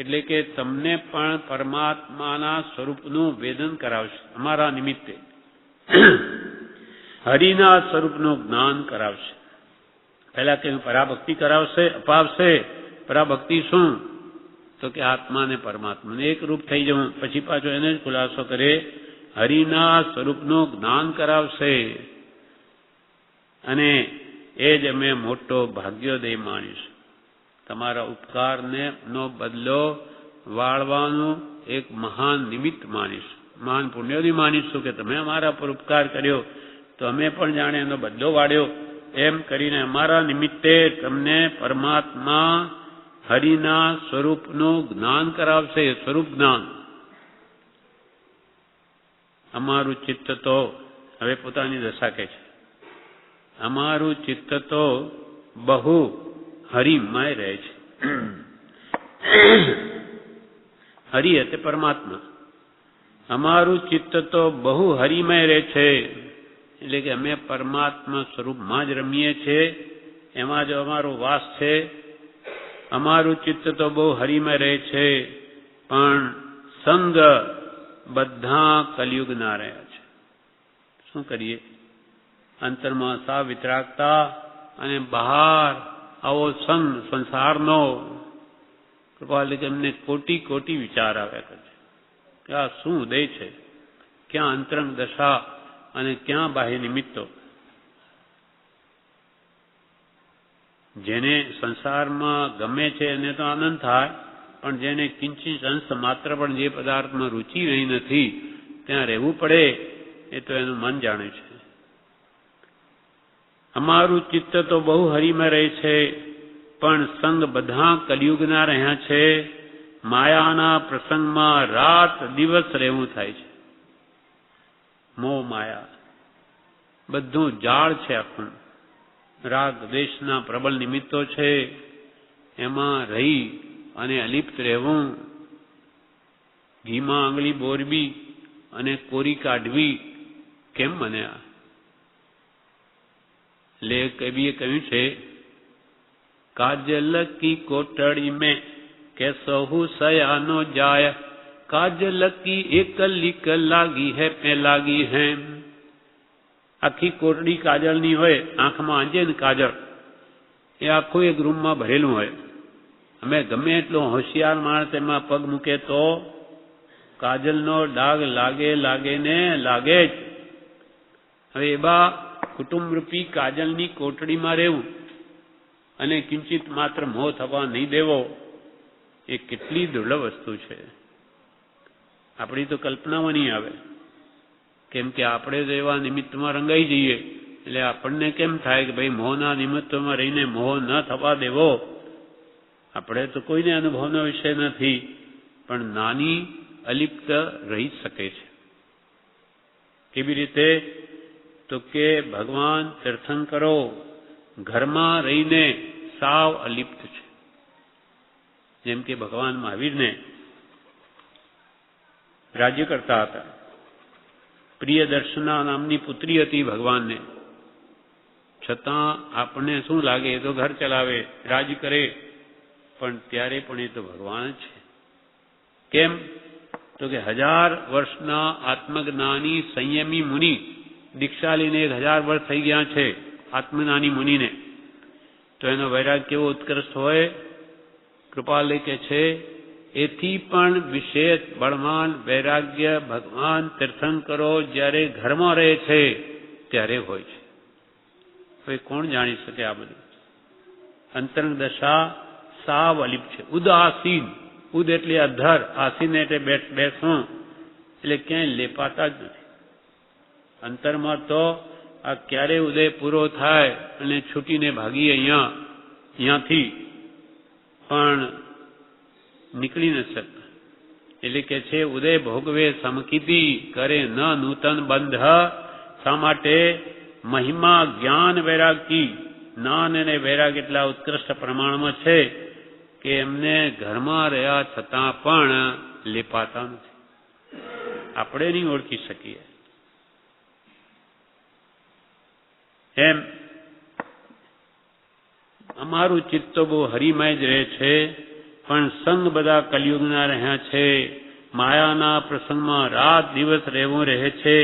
એટલે કે તમને પણ પરમાત્માના સ્વરૂપનું વેદન કરાવશે. અમારા નિમિત્તે હરિના સ્વરૂપનું જ્ઞાન કરાવશે. પહેલા કે પરાભક્તિ કરાવશે, અપાવશે. પરાભક્તિ શું? તો કે આત્મા ને પરમાત્માને એક રૂપ થઈ જવું. પછી પાછો એને જ ખુલાસો કરે, હરિના સ્વરૂપનું જ્ઞાન કરાવશે અને એ જ અમે મોટો ભાગ્યોદય માનીશું. તમારા ઉપકારને નો બદલો વાળવાનું એક મહાન નિમિત્ત માનીશું, મહાન પુણ્યોદય માનીશું કે તમે અમારા પર ઉપકાર કર્યો તો અમે પણ જાણે એનો બદલો વાળ્યો. એમ કરીને અમારા નિમિત્તે તમને પરમાત્મા હરિના સ્વરૂપનું જ્ઞાન કરાવશે. સ્વરૂપ જ્ઞાન. અમારું ચિત્ત તો હવે પોતાની દશા કહે છે, અમારું ચિત્ત તો બહુ હરિમય રહે છે. હરિ એટલે પરમાત્મા. અમારું ચિત્ત તો બહુ હરિમય રહે છે. એટલે કે અમે પરમાત્મા સ્વરૂપમાં જ રમીએ છીએ, એમાં જ અમારો વાસ છે. અમારું ચિત્ત તો બહુ હરિમય રહે છે, પણ સંગ બધા કલયુગના રહ્યા છે. શું કરીએ? અંતરમાં સા વિતરાગતા અને બહાર આવો સંગ સંસારનો. કૃપાલ એમને કોટી કોટી વિચાર આવ્યા કરે છે કે આ શું ઉદય છે, ક્યાં અંતરંગ દશા અને ક્યાં બાહ્ય નિમિત્તો. જેને સંસારમાં ગમે છે એને તો આનંદ થાય, પણ જેને કિંચિત અંશ માત્ર પણ જે પદાર્થમાં રુચિ અહીં નથી ત્યાં રહેવું પડે એ તો એનું મન જાણે છે. અમારું ચિત્ત તો બહુ હરિમય રહે છે, પણ સંગ બધા કલયુગના રહ્યા છે. માયાના પ્રસંગમાં રાત દિવસ રહેવું થાય છે. મોહ માયા. બધું જાળ છે આખું. રાગ દ્વેષના પ્રબળ નિમિત્તો છે, એમાં રહી અને અલિપ્ત રહેવું, ઘીમાં આંગળી બોરવી અને કોરી કાઢવી કેમ બને? એટલે કવિએ કહ્યું છે, કાજલ કી કોટડી મેં કેસહુ સયાનો જાય, કાજલ કી એક લીક લાગી હે પે લાગી હે. આખી કોટડી કાજળની હોય, આંખમાં આંજે ને કાજળ, એ આખું એક રૂમમાં ભરેલું હોય. અમે ગમે એટલો હોશિયાર માણસ એમાં પગ મૂકે તો કાજલનો ડાઘ લાગે ને લાગે જ. હવે એવા કુટુંબરૂપી કાજલની કોટડીમાં રહેવું અને કિંચિત માત્ર મોહ થવા નહીં દેવો, એ કેટલી દુર્લભ વસ્તુ છે. આપણી તો કલ્પનામાં નહીં આવે, કેમ કે આપણે તો એવા નિમિત્તમાં રંગાઈ જઈએ એટલે આપણને કેમ થાય કે ભાઈ મોહના નિમિત્તોમાં રહીને મોહ ન થવા દેવો. આપણે તો કોઈને અનુભવનો વિષય નથી, પણ નાની અલિપ્ત રહી શકે છે. કેવી રીતે? તો કે ભગવાન તીર્થંકરો ઘરમાં રહીને સાવ અલિપ્ત છે. જેમ કે ભગવાન મહાવીરને રાજ્ય કરતા હતા. પ્રિયદર્શના નામની પુત્રી હતી ભગવાનને, છતાં આપણને શું લાગે એ તો ઘર ચલાવે, રાજ કરે, પણ ત્યારે પણ એ તો ભગવાન જ છે. કેમ? તો કે 1000 વર્ષના આત્મજ્ઞાની સંયમી મુનિ, દીક્ષા લઈને 1000 વર્ષ થઈ ગયા છે આત્મજ્ઞાની મુનિને, તો એનો વૈરાગ કેવો ઉત્કૃષ્ટ હોય. કૃપાલય કે છે, એથી પણ વિશેષ બળવાન વૈરાગ્ય ભગવાન તીર્થંકરો જ્યારે ઘરમાં રહે છે ત્યારે હોય છે. હવે કોણ જાણી શકે આ બધું? અંતરંગ દશા સાવ અલિપ્ત છે, ઉદાસીન. ઉદ એટલે અધર, આસીન એટલે બેસવું, એટલે ક્યાંય લેપાતા જ નથી. અંતરમાં તો આ ક્યારે ઉદય પૂરો થાય અને છૂટીને ભાગીએ અહીંયાથી, પણ નીકળી ન શકતા. એટલે કે છે, ઉદય ભોગવે સમકીતી કરે ન નૂતન બંધ. શા માટે? મહિમા જ્ઞાન વૈરાગી. જ્ઞાન અને વૈરાગ એટલા ઉત્કૃષ્ટ પ્રમાણમાં છે કે એમને ઘરમાં રહ્યા છતાં પણ લેપાતા નથી. આપણે નહીં ઓળખી શકીએ. એમ અમારું ચિત્ત તો બહુ હરિમય જ રહે છે, પણ સંગ બધા કલિયુગના રહ્યા છે. માયાના પ્રસંગમાં રાત દિવસ રહેવું રહે છે,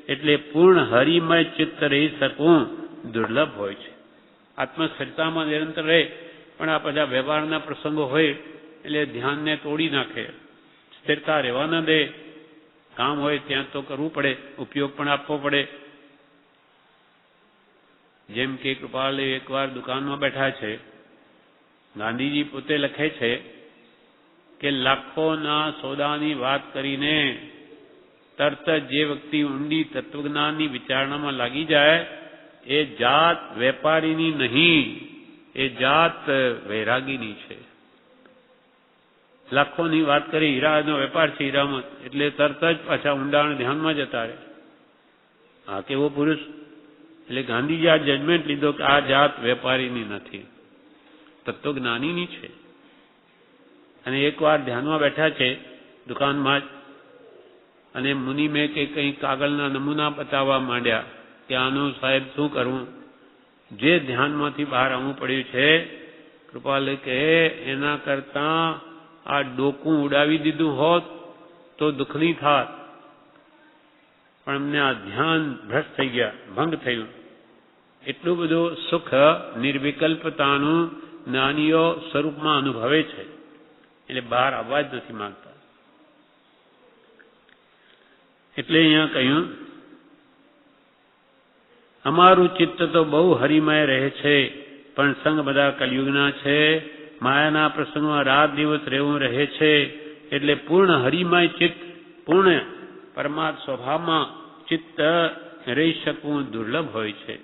એટલે પૂર્ણ હરિમય ચિત્ત રહી શકવું દુર્લભ હોય છે. આત્મસ્થિરતામાં નિરંતર રહે, પણ આ બધા વ્યવહારના પ્રસંગો હોય એટલે ધ્યાનને તોડી નાખે, સ્થિરતા રહેવા ન દે. કામ હોય ત્યાં તો કરવું પડે, ઉપયોગ પણ આપવો પડે. જેમ કે કૃપાલય એકવાર દુકાનમાં બેઠા છે, ગાંધીજી પોતે લખે છે કે લાખોના સોદાની વાત કરીને તરત જે વ્યક્તિ ઊંડી તત્વજ્ઞાનની વિચારણામાં લાગી જાય, એ જાત વેપારીની નહીં, એ જાત વૈરાગીની છે. લાખોની વાત કરી, હીરાનો વેપાર છે હીરામાં, એટલે તરત જ પાછા ઊંડાણ ધ્યાનમાં જતા રહે. આ કેવો પુરુષ? એટલે ગાંધીજી આ જજમેન્ટ લીધો કે આ જાત વેપારીની નથી, તત્વજ્ઞાનીની છે. અને એકવાર ધ્યાનમાં બેઠા છે દુકાનમાં જ, અને મુનિ મેં કે કંઈ કાગળના નમૂના બતાવવા માંડ્યા કે આનું સાહેબ શું કરવું. જે ધ્યાનમાંથી બહાર આવવું પડ્યું છે, કૃપાલય કહે એના કરતાં આ ડોકું ઉડાવી દીધું હોત તો દુઃખ નહીં થાત, પણ અમને આ ધ્યાન ભ્રષ્ટ થઈ ગયા, ભંગ થયું. એટલું બધું સુખ નિર્વિકલ્પતાનું જ્ઞાનીઓ સ્વરૂપમાં અનુભવે છે, એટલે બહાર આવવા જ નથી માંગતા. એટલે અહીંયા કહ્યું, અમારું ચિત્ત તો બહુ હરિમય રહે છે, પણ સંગ બધા કલયુગના છે. માયાના પ્રસંગમાં રાત દિવસ રહેવું રહે છે, એટલે પૂર્ણ હરિમય ચિત્ત, પૂર્ણ પરમાર્થ સ્વભાવમાં ચિત્ત રહી શકવું દુર્લભ હોય છે.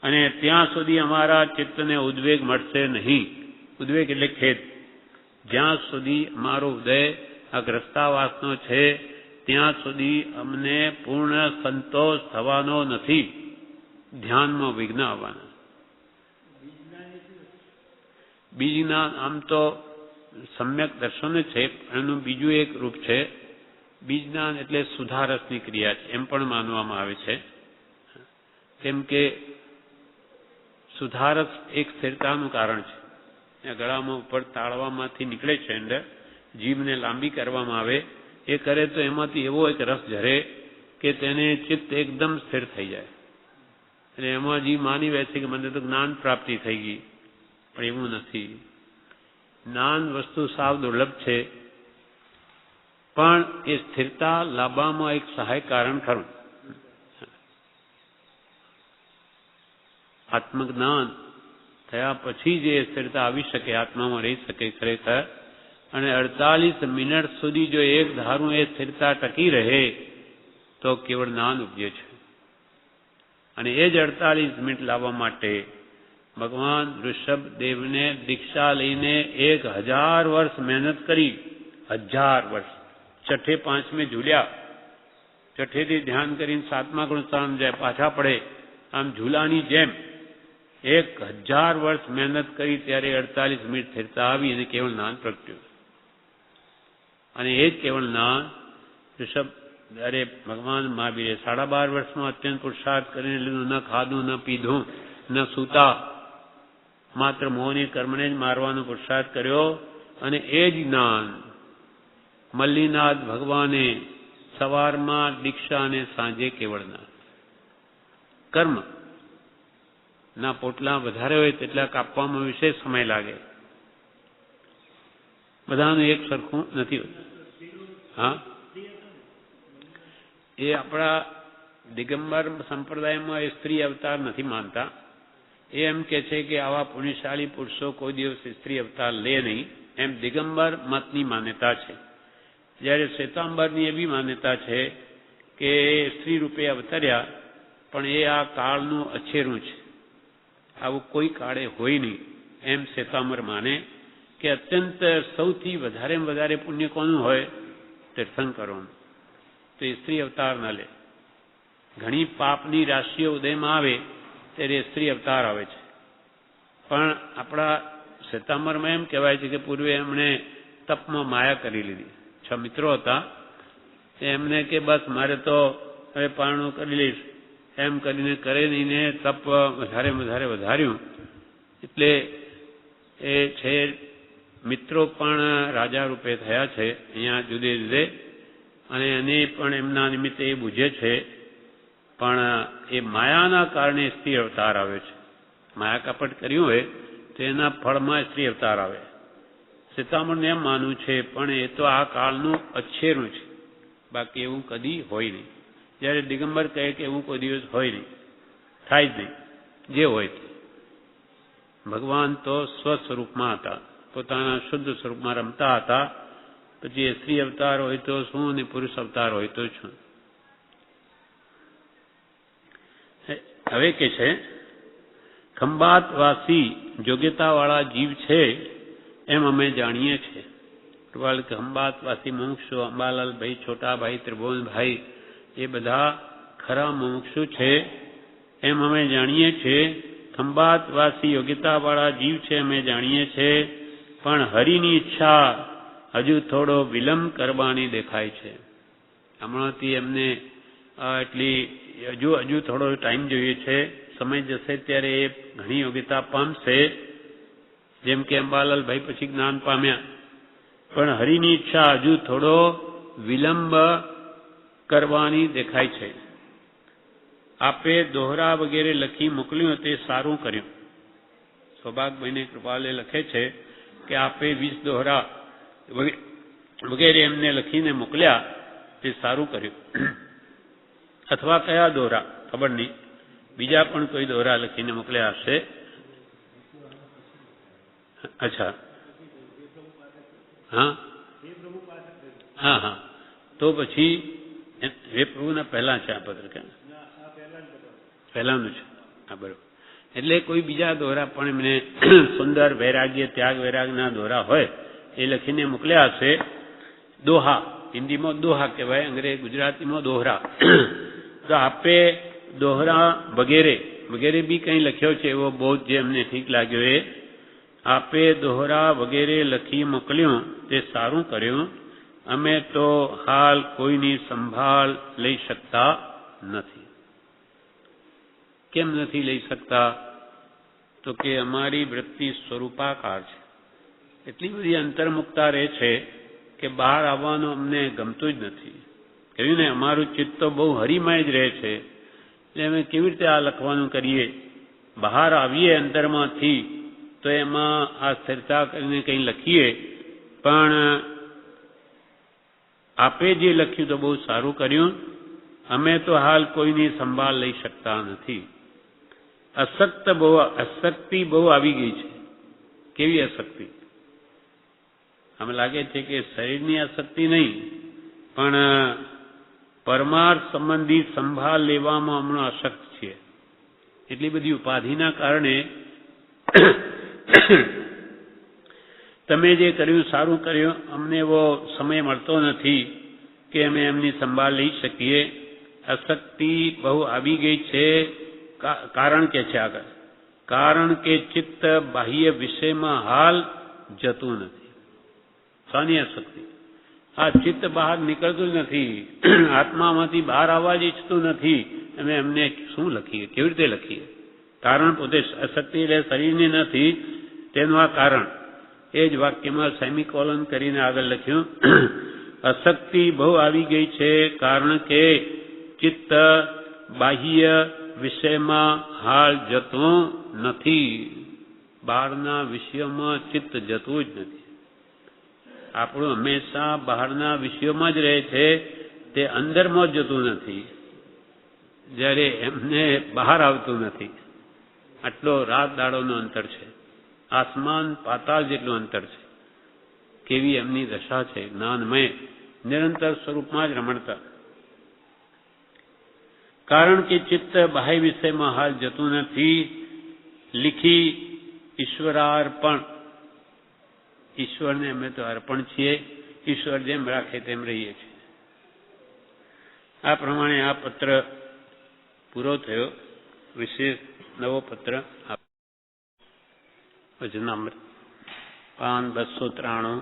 અને ત્યાં સુધી અમારા ચિત્તને ઉદ્વેગ મળશે નહીં. ઉદ્વેગ એટલે ખેદ. જ્યાં સુધી અમારો ઉદય આ ગ્રસ્તાવાસનો છે, ત્યાં સુધી અમને પૂર્ણ સંતોષ થવાનો નથી. ધ્યાનમાં વિઘ્ન આવવાના. બીજ જ્ઞાન આમ તો સમ્યક દર્શન છે, એનું બીજું એક રૂપ છે. બીજ જ્ઞાન એટલે સુધારસની ક્રિયા છે એમ પણ માનવામાં આવે છે. કેમ કે સુધારસ એક સ્થિરતાનું કારણ છે. ગળામાં ઉપર તાળવામાંથી નીકળે છે, અંદર જીભને લાંબી કરવામાં આવે, એ કરે તો એમાંથી એવો એક રસ ઝરે કે તેને ચિત્ત એકદમ સ્થિર થઈ જાય અને એમાં જીવ માની બેસે કે મને તો જ્ઞાન પ્રાપ્તિ થઈ ગઈ. પણ એવું નથી. જ્ઞાન વસ્તુ સાવ દુર્લભ છે, પણ એ સ્થિરતા લાવવામાં એક સહાયક કારણ ખરું. આત્મજ્ઞાન થયા પછી જે સ્થિરતા આવી શકે, આત્મામાં રહી શકે ખરેખર, અને 48 મિનિટ સુધી જો એક ધારું એ સ્થિરતા ટકી રહે તો કેવળ જ્ઞાન ઉપજે છે. અને એ જ 48 મિનિટ લાવવા માટે ભગવાન ઋષભદેવને દીક્ષા લઈને 1000 વર્ષ મહેનત કરી. 1000 વર્ષ. છઠ્ઠે પાંચમે ઝૂલ્યા, છઠ્ઠેથી ધ્યાન કરીને 7મા ગુણસ્થાન જાય, પાછા પડે, આમ ઝૂલાની જેમ 1000 વર્ષ મહેનત કરી ત્યારે 48 મિનિટ સ્થિરતા આવી અને કેવળ જ્ઞાન પ્રગટ્યું. અને એ જ કેવળ જ્ઞાન ભગવાન મહાવીરે 12.5 વર્ષમાં અત્યંત પુરુષાર્થ કરીને લીધું. ન ખાધું, ન પીધું, ન સૂતા, માત્ર મોહની કર્મને જ મારવાનો પુરુષાર્થ કર્યો. અને એ જ જ્ઞાન મલ્લીનાથ ભગવાને સવારમાં દીક્ષા અને સાંજે કેવળ જ્ઞાન. કર્મ ના પોટલા વધારે હોય તેટલા કાપવામાં વિશેષ સમય લાગે. બધાનું એક સરખું નથી હોતું. હા, એ આપણા દિગંબર સંપ્રદાયમાં એ સ્ત્રી અવતાર નથી માનતા. એ એમ કે છે કે આવા પુણ્યશાળી પુરુષો કોઈ દિવસ સ્ત્રી અવતાર લે નહીં, એમ દિગંબર મતની માન્યતા છે. જ્યારે શ્વેતાંબરની એવી માન્યતા છે કે સ્ત્રી રૂપે અવતર્યા, પણ એ આ કાળનું અછેરું છે, આવું કોઈ કાળે હોય નહીં, એમ શ્વેતાંબર માને. કે અત્યંત સૌથી વધારે પુણ્ય કોનું હોય? તીર્થંકરોનું. તો એ સ્ત્રી અવતાર ન લે. ઘણી પાપની રાશિઓ ઉદયમાં આવે ત્યારે સ્ત્રી અવતાર આવે છે. પણ આપણા શ્વેતાંબરમાં એમ કહેવાય છે કે પૂર્વે એમણે તપમાં માયા કરી લીધી. 6 મિત્રો હતા, એમને કે બસ મારે તો હવે પારણું કરી લઈશ એમ કરીને કરે નહીં ને તપ વધારે વધાર્યું. એટલે એ છે મિત્રો પણ રાજા રૂપે થયા છે અહીંયા જુદે જુદે, અને એને પણ એમના નિમિત્તે એ બુঝે છે. પણ એ માયાના કારણે સ્ત્રી અવતાર આવે છે. માયા કપટ કર્યું હોય તો એના ફળમાં સ્ત્રી અવતાર આવે. શ્વેતાંબરને એમ માનવું છે, પણ એ તો આ કાળનું અછેરું છે, બાકી એવું કદી હોય નહીં. જ્યારે દિગંબર કહે કે એવું કોઈ દિવસ હોય નહીં, થાય જ નહીં, જે હોય તે. ભગવાન તો સ્વસ્વરૂપમાં હતા, પોતાના શુદ્ધ સ્વરૂપમાં રમતા હતા. પછી એ સ્ત્રી અવતાર હોય તો શું અને પુરુષ અવતાર હોય તો શું. હવે કે છે ખંભાતવાસી યોગ્યતાવાળા જીવ છે એમ અમે જાણીએ છીએ. ખંભાતવાસી મુમુક્ષુ અંબાલાલભાઈ, છોટાભાઈ, ત્રિભુવનભાઈ એ બધા ખરા મુમુક્ષુ છે એમ અમે જાણીએ છીએ. ખંભાતવાસી યોગ્યતાવાળા જીવ છે અમે જાણીએ છીએ, પણ હરિની ઈચ્છા હજુ થોડો વિલંબ કરવાની દેખાય છે. હમણાંથી એમને એટલી હજુ થોડો ટાઈમ જોઈએ છે. સમય જશે ત્યારે એ ઘણી યોગ્યતા પામશે, જેમ કે અંબાલાલભાઈ પછી જ્ઞાન પામ્યા. પણ હરિની ઈચ્છા હજુ થોડો વિલંબ કરવાની દેખાય છે. આપે દોહરા વગેરે લખી મોકલ્યું તે સારું કર્યું. સૌભાગભાઈને કૃપાલે લખે છે કે આપે 20 દોહરા વગેરે એમને લખીને મોકલ્યા તે સારું કર્યું. અથવા કયા દોહરા ખબર નહીં, બીજા પણ કોઈ દોહરા લખીને મોકલ્યા હશે. અચ્છા, હા, તો પછી હે પ્રભુના પહેલા છે આ પત્ર, કે પહેલાનું છે? હા, બરોબર. એટલે કોઈ બીજા દોહરા પણ એમને સુંદર વૈરાગ્ય, ત્યાગ વૈરાગના દોહરા હોય એ લખીને મોકલ્યા હશે. દોહા, હિન્દીમાં દોહા કહેવાય, ગુજરાતીમાં દોહરા. તો આપે દોહરા વગેરે વગેરે બી કંઈ લખ્યો છે એવો બોધ જે અમને ઠીક લાગ્યો એ આપે દોહરા વગેરે લખી મોકલ્યું તે સારું કર્યું. અમે તો હાલ કોઈની સંભાળ લઈ શકતા નથી. કેમ નથી લઈ શકતા? તો કે અમારી વૃત્તિ સ્વરૂપાકાર છે. એટલી બધી અંતર્મુક્તા રહે છે કે બહાર આવવાનું અમને ગમતું જ નથી. કહ્યું ને, અમારું ચિત્ત તો બહુ હરિમય જ રહે છે. એટલે અમે કેવી રીતે આ લખવાનું કરીએ? બહાર આવીએ અંતરમાંથી તો એમાં આ સ્થિરતા કરીને કંઈ લખીએ, પણ આપે જે લખ્યું તો બહુ સારું કર્યું. અમે તો હાલ કોઈની સંભાળ લઈ શકતા નથી. અશક્તિ બહુ આવી ગઈ છે. કેવી અશક્તિ? આમ લાગે છે કે શરીરની અશક્તિ નહીં, પણ પરમાર્થ સંબંધી સંભાળ લેવામાં હમણાં અશક્ત છે. એટલી બધી ઉપાધિના કારણે તમે જે કર્યું સારું કર્યું, અમને એવો સમય મળતો નથી કે અમે એમની સંભાળ લઈ શકીએ. અશક્તિ બહુ આવી ગઈ છે. કારણ કે છે આગળ, કારણ કે ચિત્ત બાહ્ય વિષયમાં હાલ જતું નથી. શાની અશક્તિ? આ ચિત્ત બહાર નીકળતું જ નથી, આત્મામાંથી બહાર આવવા જ ઈચ્છતું નથી. અમે એમને શું લખીએ? કેવી રીતે લખીએ? કારણ પોતે અશક્તિ એટલે શરીરની નથી, તેનું આ કારણ. એ જ વાક્યમાં સેમિકોલન કરીને આગળ લખ્યું, અશક્તિ બહુ આવી ગઈ છે કારણ કે ચિત્ત બાહ્ય વિષયમાં હાલ જતું નથી. બહારના વિષયોમાં ચિત્ત જતું જ નથી. આપણું હંમેશા બહારના વિષયોમાં જ રહે છે, તે અંદરમાં જતું નથી. જ્યારે એમને બહાર આવતું નથી. આટલો રાત દાડોનો અંતર છે. આસમાન પાતાળ જેટલું અંતર છે. કેવી એમની દશા છે! જ્ઞાનમય નિરંતર સ્વરૂપમાં જ રમણતા. કારણ કે ચિત્ત બાહ્ય વિષયમાં હાલ જતું નથી. લીખી ઈશ્વરાર્પણ. ઈશ્વરને અમે તો અર્પણ છીએ. ઈશ્વર જેમ રાખે તેમ રહીએ છીએ. આ પ્રમાણે આ પત્ર પૂરો થયો. વિશેષ નવો પત્ર વચનામૃત પાન 293,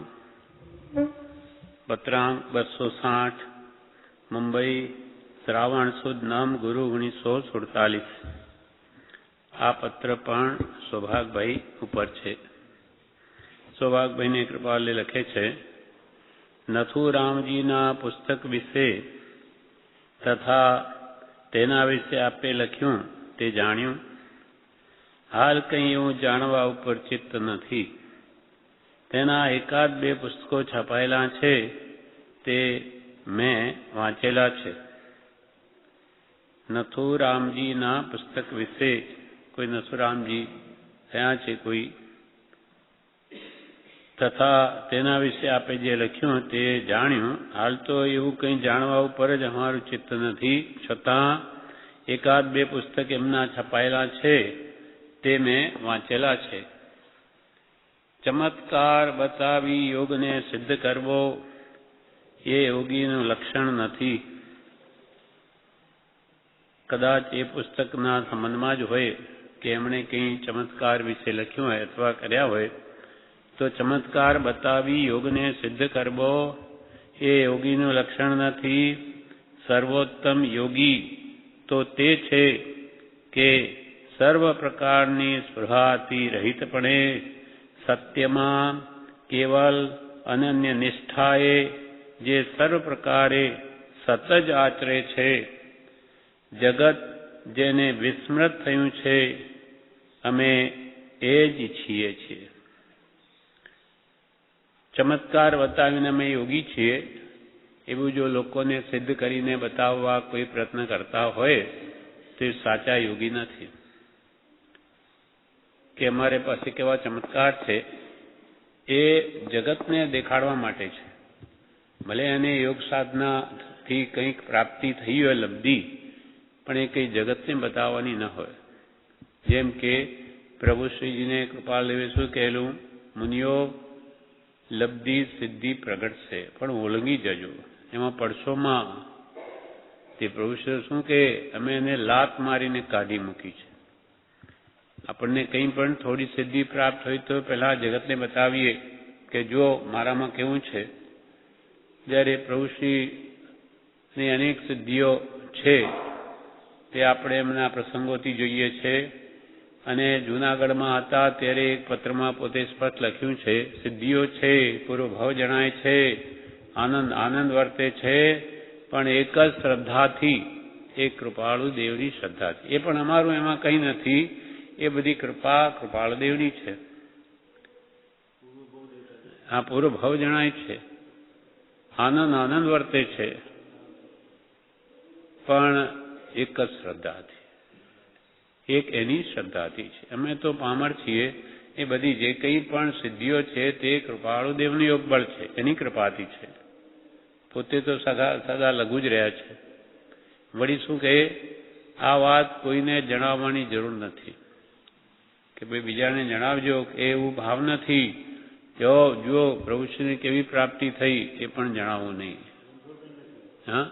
પત્રાંક 260, મુંબઈ, શ્રાવણ સુદ નામ ગુરુ 1947. આ પત્ર પણ સૌભાગભાઈ ઉપર છે. સૌભાગભાઈને કૃપાલે લખે છે, નથુરામજીના પુસ્તક વિશે તથા તેના વિશે આપે લખ્યું તે જાણ્યું. હાલ કંઈ એવું જાણવા ઉપર ચિત્ત નથી. તેના એકાદ બે પુસ્તકો છપાયેલા છે, તે મેં વાંચેલા છે. નથુરામજીના પુસ્તક વિશે, કોઈ નથુરામજી થયા છે કોઈ, તથા તેના વિશે આપે જે લખ્યું તે જાણ્યું. હાલ તો એવું કંઈ જાણવા ઉપર જ અમારું ચિત્ત નથી. છતાં એકાદ બે પુસ્તક એમના છપાયેલા છે, તે મેં વાંચેલા છે. ચમત્કાર બતાવી યોગને સિદ્ધ કરવો એ યોગીનું લક્ષણ નથી. કદાચ એ પુસ્તકના સંબંધમાં જ હોય કે એમણે કંઈ ચમત્કાર વિશે લખ્યું હોય અથવા કર્યા હોય, તો ચમત્કાર બતાવી યોગને સિદ્ધ કરવો એ યોગીનું લક્ષણ નથી. સર્વોત્તમ યોગી તો તે છે કે સર્વ પ્રકારની સ્પૃહાથી રહિતપણે સત્યમાં કેવલ અનન્ય નિષ્ઠાએ જે સર્વ પ્રકારે સત જ આચરે છે. જગત જેને વિસ્મૃત થયું છે, અમે એ જ ઈચ્છીએ છીએ. ચમત્કાર બતાવીને અમે યોગી છીએ એવું જો લોકોને સિદ્ધ કરીને બતાવવા કોઈ પ્રયત્ન કરતા હોય તો સાચા યોગી નથી. કે અમારે પાસે કેવા ચમત્કાર છે, એ જગતને દેખાડવા માટે છે. ભલે એને યોગ સાધનાથી કંઈક પ્રાપ્તિ થઈ હોય, લબ્ધિ, પણ એ કંઈ જગતને બતાવવાની ન હોય. જેમ કે પ્રભુ શ્રીજીને કૃપાલેવે શું કહેલું, મુનિઓ લબ્ધિ સિદ્ધિ પ્રગટ છે, પણ ઓળંગી જજો, એમાં પડશોમાં. તે પ્રભુ શ્રી શું કે અમે એને લાત મારીને કાઢી મૂકી છે. આપણને કંઈ પણ થોડી સિદ્ધિ પ્રાપ્ત હોય તો પહેલા જગતને બતાવીએ કે જો મારામાં કેવું છે. જ્યારે પ્રભુશ્રીની અનેક સિદ્ધિઓ છે તે આપણે એમના પ્રસંગોથી જોઈએ છે. અને જૂનાગઢમાં હતા ત્યારે એક પત્રમાં પોતે સ્પષ્ટ લખ્યું છે, સિદ્ધિઓ છે, પૂરો ભાવ જણાય છે, આનંદ આનંદ વર્તે છે, પણ એક જ શ્રદ્ધાથી, એ કૃપાળુ દેવની શ્રદ્ધાથી. એ પણ અમારું એમાં કંઈ નથી, એ બધી કૃપા કૃપાળુ દેવની છે. આ પૂરો ભાવ જણાય છે, આનંદ આનંદ વર્તે છે, પણ એક જ શ્રદ્ધાથી, એક એની શ્રદ્ધાથી છે. અમે તો પામર છીએ. એ બધી જે કંઈ પણ સિદ્ધિઓ છે તે કૃપાળુ દેવનું યોગબળ છે, એની કૃપાથી છે. પોતે તો સદા લઘુ જ રહ્યા છે. વળી શું કહે, આ વાત કોઈને જણાવવાની જરૂર નથી કે ભાઈ બીજાને જણાવજો કે એવું ભાવ નથી. જો પ્રભુશ્રીની કેવી પ્રાપ્તિ થઈ એ પણ જણાવવું નહીં. હા,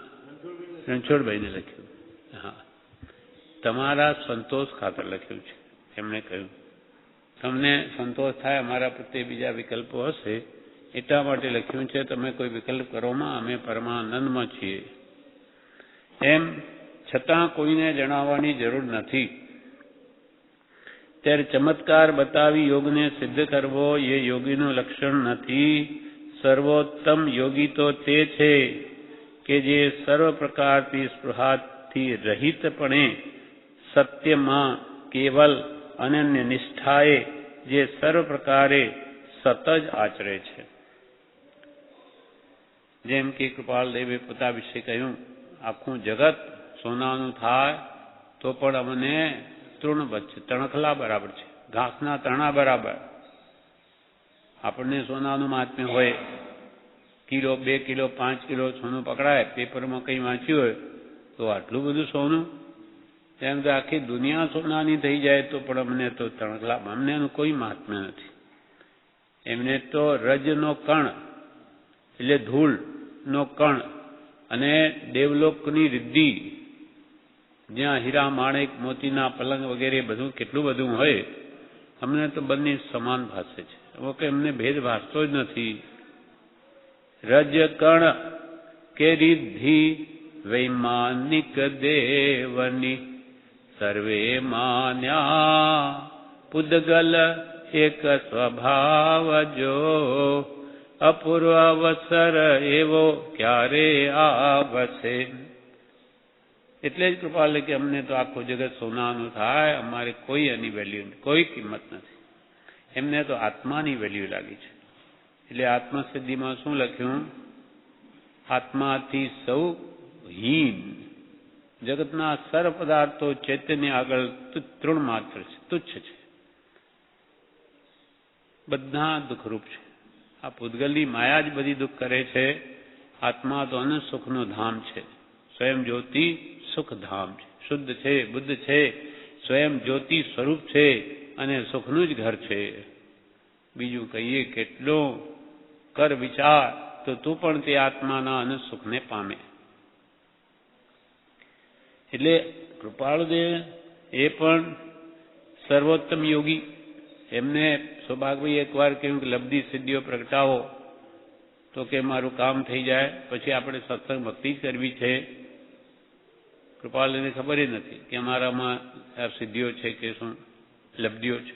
રણછોડભાઈને લખ્યું. હા, તમારા સંતોષ ખાતર લખ્યું છે. એમણે કહ્યું તમને સંતોષ થાય અમારા પ્રત્યે બીજા વિકલ્પો હશે એટલા માટે લખ્યું છે. તમે કોઈ વિકલ્પ કરોમાં, અમે પરમાનંદમાં છીએ. એમ છતાં કોઈને જણાવવાની જરૂર નથી. ત્યારે ચમત્કાર બતાવી યોગને સિદ્ધ કરવો એ યોગીનું લક્ષણ નથી. સર્વોત્તમ યોગી તો તે છે કે જે સર્વ પ્રકારથી સ્પૃહાથી રહિતપણે સત્યમાં કેવલ અનન્ય નિષ્ઠાએ જે સર્વ પ્રકારે સત જ આચરે છે. જેમ કે કૃપાલદેવે પોતા વિશે કહ્યું, આખું જગત સોનાનું થાય તો પણ અમને તૃણવત છે, તણખલા બરાબર છે, ઘાસના તણા બરાબર. આપણને સોનાનું મહાત્મ્ય હોય, કિલો 2 કિલો 5 કિલો સોનું પકડાય, પેપરમાં કંઈ વાંચ્યું હોય તો આટલું બધું સોનું, એમ તો આખી દુનિયા સોનાની થઈ જાય તો પણ અમને તો તણખલા, અમને એનું કોઈ મહાત્મ્ય નથી. એમને તો રજનો કણ એટલે ધૂળનો કણ અને દેવલોકની રિદ્ધિ, જ્યાં હીરા માણેક મોતીના પલંગ વગેરે બધું કેટલું બધું હોય, અમને તો બંને સમાન ભાષે છે. કે એમને ભેદ ભાસતો જ નથી. રજ કણ કે રિદ્ધિ વૈમાનિક દેવની સર્વે માન્યા પુદ્ગલ એક સ્વભાવ જો અપૂર્વ અવસર એવો ક્યારે આવશે. એટલે જ કૃપાલે કે અમને તો આખું જગત સોનાનું થાય, અમારે કોઈ એની વેલ્યુ નથી, કોઈ કિંમત નથી. એમને તો આત્માની વેલ્યુ લાગી છે. એટલે આત્મસિદ્ધિમાં શું લખ્યું, આત્માથી સૌ હીન, જગતના સર્વ પદાર્થો ચૈતન્ય આગળ તૃણ માત્ર છે, તુચ્છ છે, બધા દુઃખરૂપ છે. આ પૂતગલની માયા જ બધી દુઃખ કરે છે. આત્મા તો અનંત સુખનું ધામ છે, સ્વયં જ્યોતિ સુખધામ છે, શુદ્ધ છે, બુદ્ધ છે, સ્વયં જ્યોતિ સ્વરૂપ છે અને સુખનું જ ઘર છે. બીજું કહીએ કેટલો કર વિચાર તો તું પણ તે આત્માના અનંત સુખને પામે. એટલે કૃપાળુદેવ એ પણ સર્વોત્તમ યોગી. એમને સૌભાગભાઈ એકવાર કહ્યું કે લબ્ધી સિદ્ધિઓ પ્રગટાવો તો કે મારું કામ થઈ જાય, પછી આપણે સત્સંગ ભક્તિ જ કરવી છે. કૃપાલને ખબર જ નથી કે અમારામાં આ સિદ્ધિઓ છે કે શું લબ્ધિઓ છે.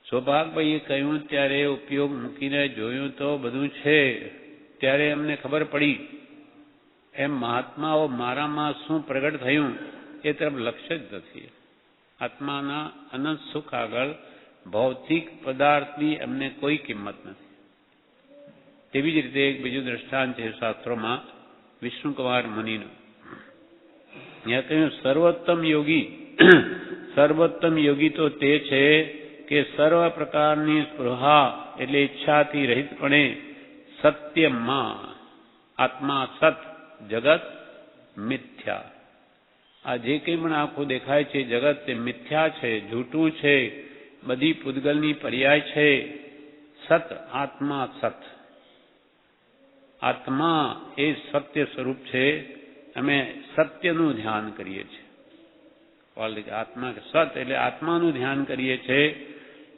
સૌભાગભાઈએ કહ્યું ત્યારે ઉપયોગ મૂકીને જોયું તો બધું છે. ત્યારે એમને ખબર પડી એમ મહાત્માઓ મારામાં શું પ્રગટ થયું એ તરફ લક્ષ્ય જ નથી. આત્માના અનંત સુખ આગળ ભૌતિક પદાર્થની એમને કોઈ કિંમત નથી. તેવી જ રીતે એક બીજું દ્રષ્ટાંત છે શાસ્ત્રોમાં વિષ્ણુકુમાર મુનિનું. ત્યાં કહ્યું સર્વોત્તમ યોગી તો તે છે કે સર્વ પ્રકારની સ્પૃહા એટલે ઈચ્છાથી રહિતપણે સત્યમાં, આત્મા સત, જગત મિથ્યા. આ જે કંઈ પણ આખું દેખાય છે જગત તે મિથ્યા છે, જૂઠું છે, બધી પૂતગલની પર્યાય છે. સત આત્મા સત, આત્મા એ સત્ય સ્વરૂપ છે. અમે સત્યનું ધ્યાન કરીએ છીએ. આત્મા કે સત એટલે આત્માનું ધ્યાન કરીએ છીએ.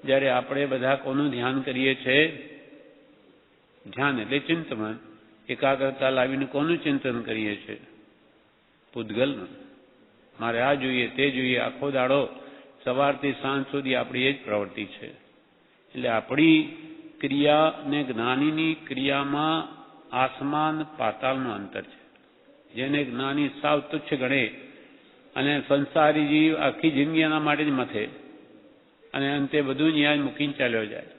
જ્યારે આપણે બધા કોનું ધ્યાન કરીએ છીએ? ધ્યાન એટલે ચિંતન. એકાગ્રતા લાવીને કોનું ચિંતન કરીએ છીએ? પૂતગલનું. મારે આ જોઈએ, તે જોઈએ, આખો દાડો સવારથી સાંજ સુધી આપણી એ જ પ્રવૃત્તિ છે. એટલે આપણી ક્રિયા ને જ્ઞાનીની ક્રિયામાં આસમાન પાતાળનું અંતર છે. જેને જ્ઞાની સાવ તુચ્છ ગણે અને સંસારી જીવ આખી જિંદગી એના માટે જ મથે અને અંતે બધું ન્યાય મૂકીને ચાલ્યો જાય.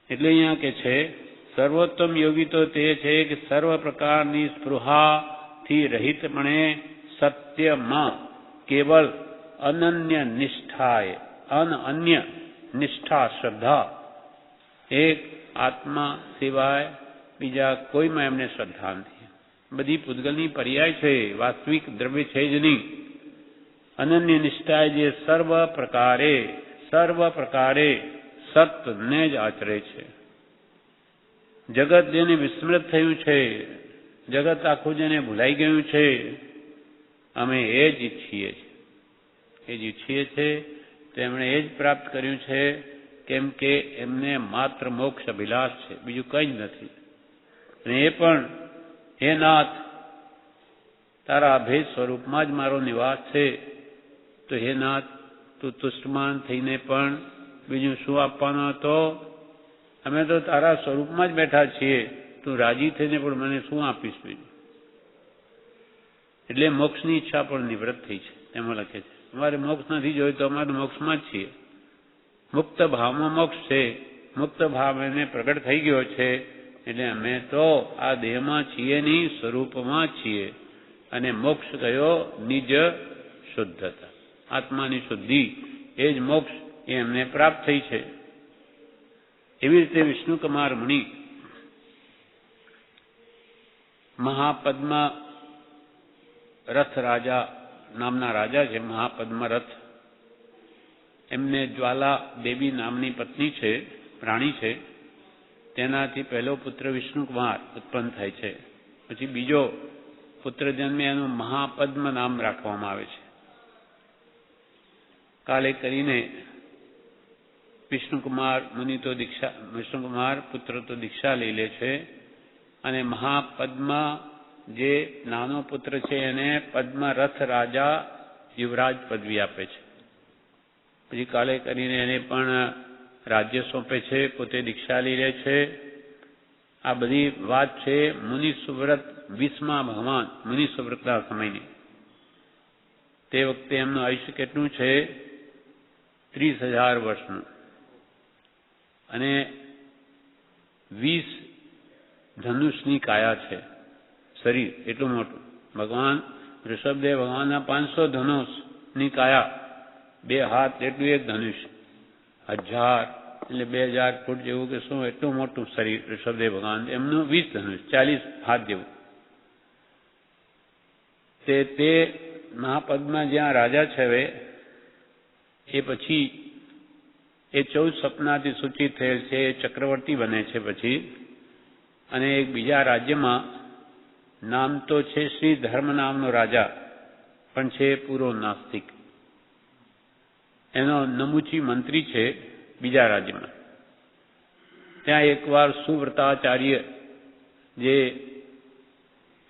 એટલે અહીંયા કે છે સર્વોત્તમ યોગી તો તે છે કે સર્વ પ્રકારની સ્પૃહાથી રહિતપણે સત્યમાં કેવલ અનન્ય નિષ્ઠાએ અનન્ય નિષ્ઠા શ્રદ્ધા એક આત્મા સિવાય બીજા કોઈમાં એમને શ્રદ્ધા નથી. બધી પૂતગલની પર્યાય છે, વાસ્તવિક દ્રવ્ય છે જ નહીં. અનન્ય નિષ્ઠાએ જે સર્વ પ્રકારે સતને જ આચરે છે. જગત જેને વિસ્મૃત થયું છે, જગત આખું જેને ભૂલાઈ ગયું છે, અમે એ જ ઈચ્છીએ છીએ તેમણે એ જ પ્રાપ્ત કર્યું છે. કેમ કે એમને માત્ર મોક્ષ અભિલાષ છે, બીજું કંઈ જ નથી. અને એ પણ હે નાથ તારા અભેદ સ્વરૂપમાં જ મારો નિવાસ છે, તો હે નાથ તું તુષ્ટમાન થઈને પણ બીજું શું આપવાનો હતો? અમે તો તારા સ્વરૂપમાં જ બેઠા છીએ, તું રાજી થઈને પણ મને શું આપીશ બીજું? એટલે મોક્ષની ઈચ્છા પણ નિવૃત્ત થઈ છે. એમાં લખે છે અમારે મોક્ષ નથી જોયું તો અમારે મોક્ષમાં જ છીએ. મુક્ત ભાવમાં મોક્ષ છે, મુક્ત ભાવ એને પ્રગટ થઈ ગયો છે. એટલે અમે તો આ દેહમાં છીએ નહીં, સ્વરૂપમાં છીએ. અને મોક્ષ કયો? નિજ શુદ્ધતા, આત્માની શુદ્ધિ એ જ મોક્ષ, એ એમને પ્રાપ્ત થઈ છે. એવી રીતે વિષ્ણુકુમાર મુનિ મહાપદ્મા રથ રાજા નામના રાજા છે. મહાપદ્મા રથ એમને જ્વાલા દેવી નામની પત્ની છે, રાણી છે. તેનાથી પહેલો પુત્ર વિષ્ણુકુમાર ઉત્પન્ન થાય છે. પછી બીજો પુત્ર જન્મે, એનું મહાપદ્મ નામ રાખવામાં આવે છે. કાલે કરીને વિષ્ણુકુમાર પુત્ર તો દીક્ષા લઈ લે છે અને મહાપદ્મા જે નાનો પુત્ર છે એને પદ્મરથ રાજા યુવરાજ પદવી આપે છે. પછી કાલે કરીને એને પણ રાજ્ય સોંપે છે, પોતે દીક્ષા લઈ લે છે. આ બધી વાત છે મુનિ સુવ્રત 20મા ભગવાન મુનિ સુવ્રતના સમયની. તે વખતે એમનું આયુષ્ય કેટલું છે? 30,000 વર્ષનું. અને 20 ધનુષની કાયા છે, શરીર એટલું મોટું. ભગવાન ઋષભદેવ ભગવાનના 500 ધનુષની કાયા, 2 હાથ એટલું એક ધનુષ, 1000 એટલે 2000 ફૂટ જેવું કે શું, એટલું મોટું શરીર ઋષભદેવ ભગવાન. એમનું 20 ધનુષ, 40 હાથ જેવું. તે મહાપદમાં જ્યાં રાજા છે હવે, એ પછી એ 14 સપનાથી સૂચિત થયેલ છે, એ ચક્રવર્તી બને છે પછી. અને એક બીજા રાજ્યમાં નામ તો છે શ્રી ધર્મ નામનો રાજા, પણ છે પૂરો નાસ્તિક. એનો નમુચી મંત્રી છે બીજા રાજ્યમાં. ત્યાં એકવાર સુવ્રતાચાર્ય જે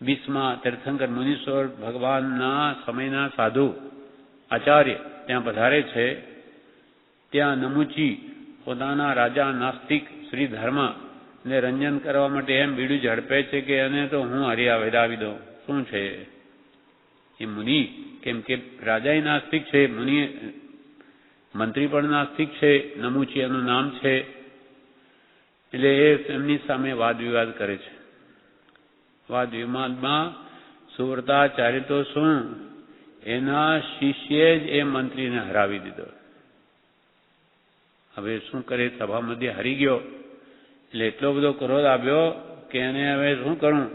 20મા તીર્થંકર મુનીશ્વર ભગવાનના સમયના સાધુ આચાર્ય ત્યાં પધારે છે. ત્યાં નમુચી પોતાના રાજા નાસ્તિક શ્રી ધર્મ ને રંજન કરવા માટે એમ બીડું ઝડપે છે કે એને તો હું હરિયા વેદાવી દઉં. શું છે એ મુનિ? કેમ કે રાજા નાસ્તિક છે, મુનિ મંત્રી પણ નાસ્તિક છે, નમુચી એનું નામ છે. એટલે એ એમની સામે વાદ વિવાદ કરે છે. વાદ વિવાદમાં સુવ્રતાચાર્ય તો શું, એના શિષ્યે જ એ મંત્રીને હરાવી દીધો. હવે શું કરે? સભા મધ્ય હારી ગયો એટલે એટલો બધો ક્રોધ આવ્યો કે એને હવે શું કરું?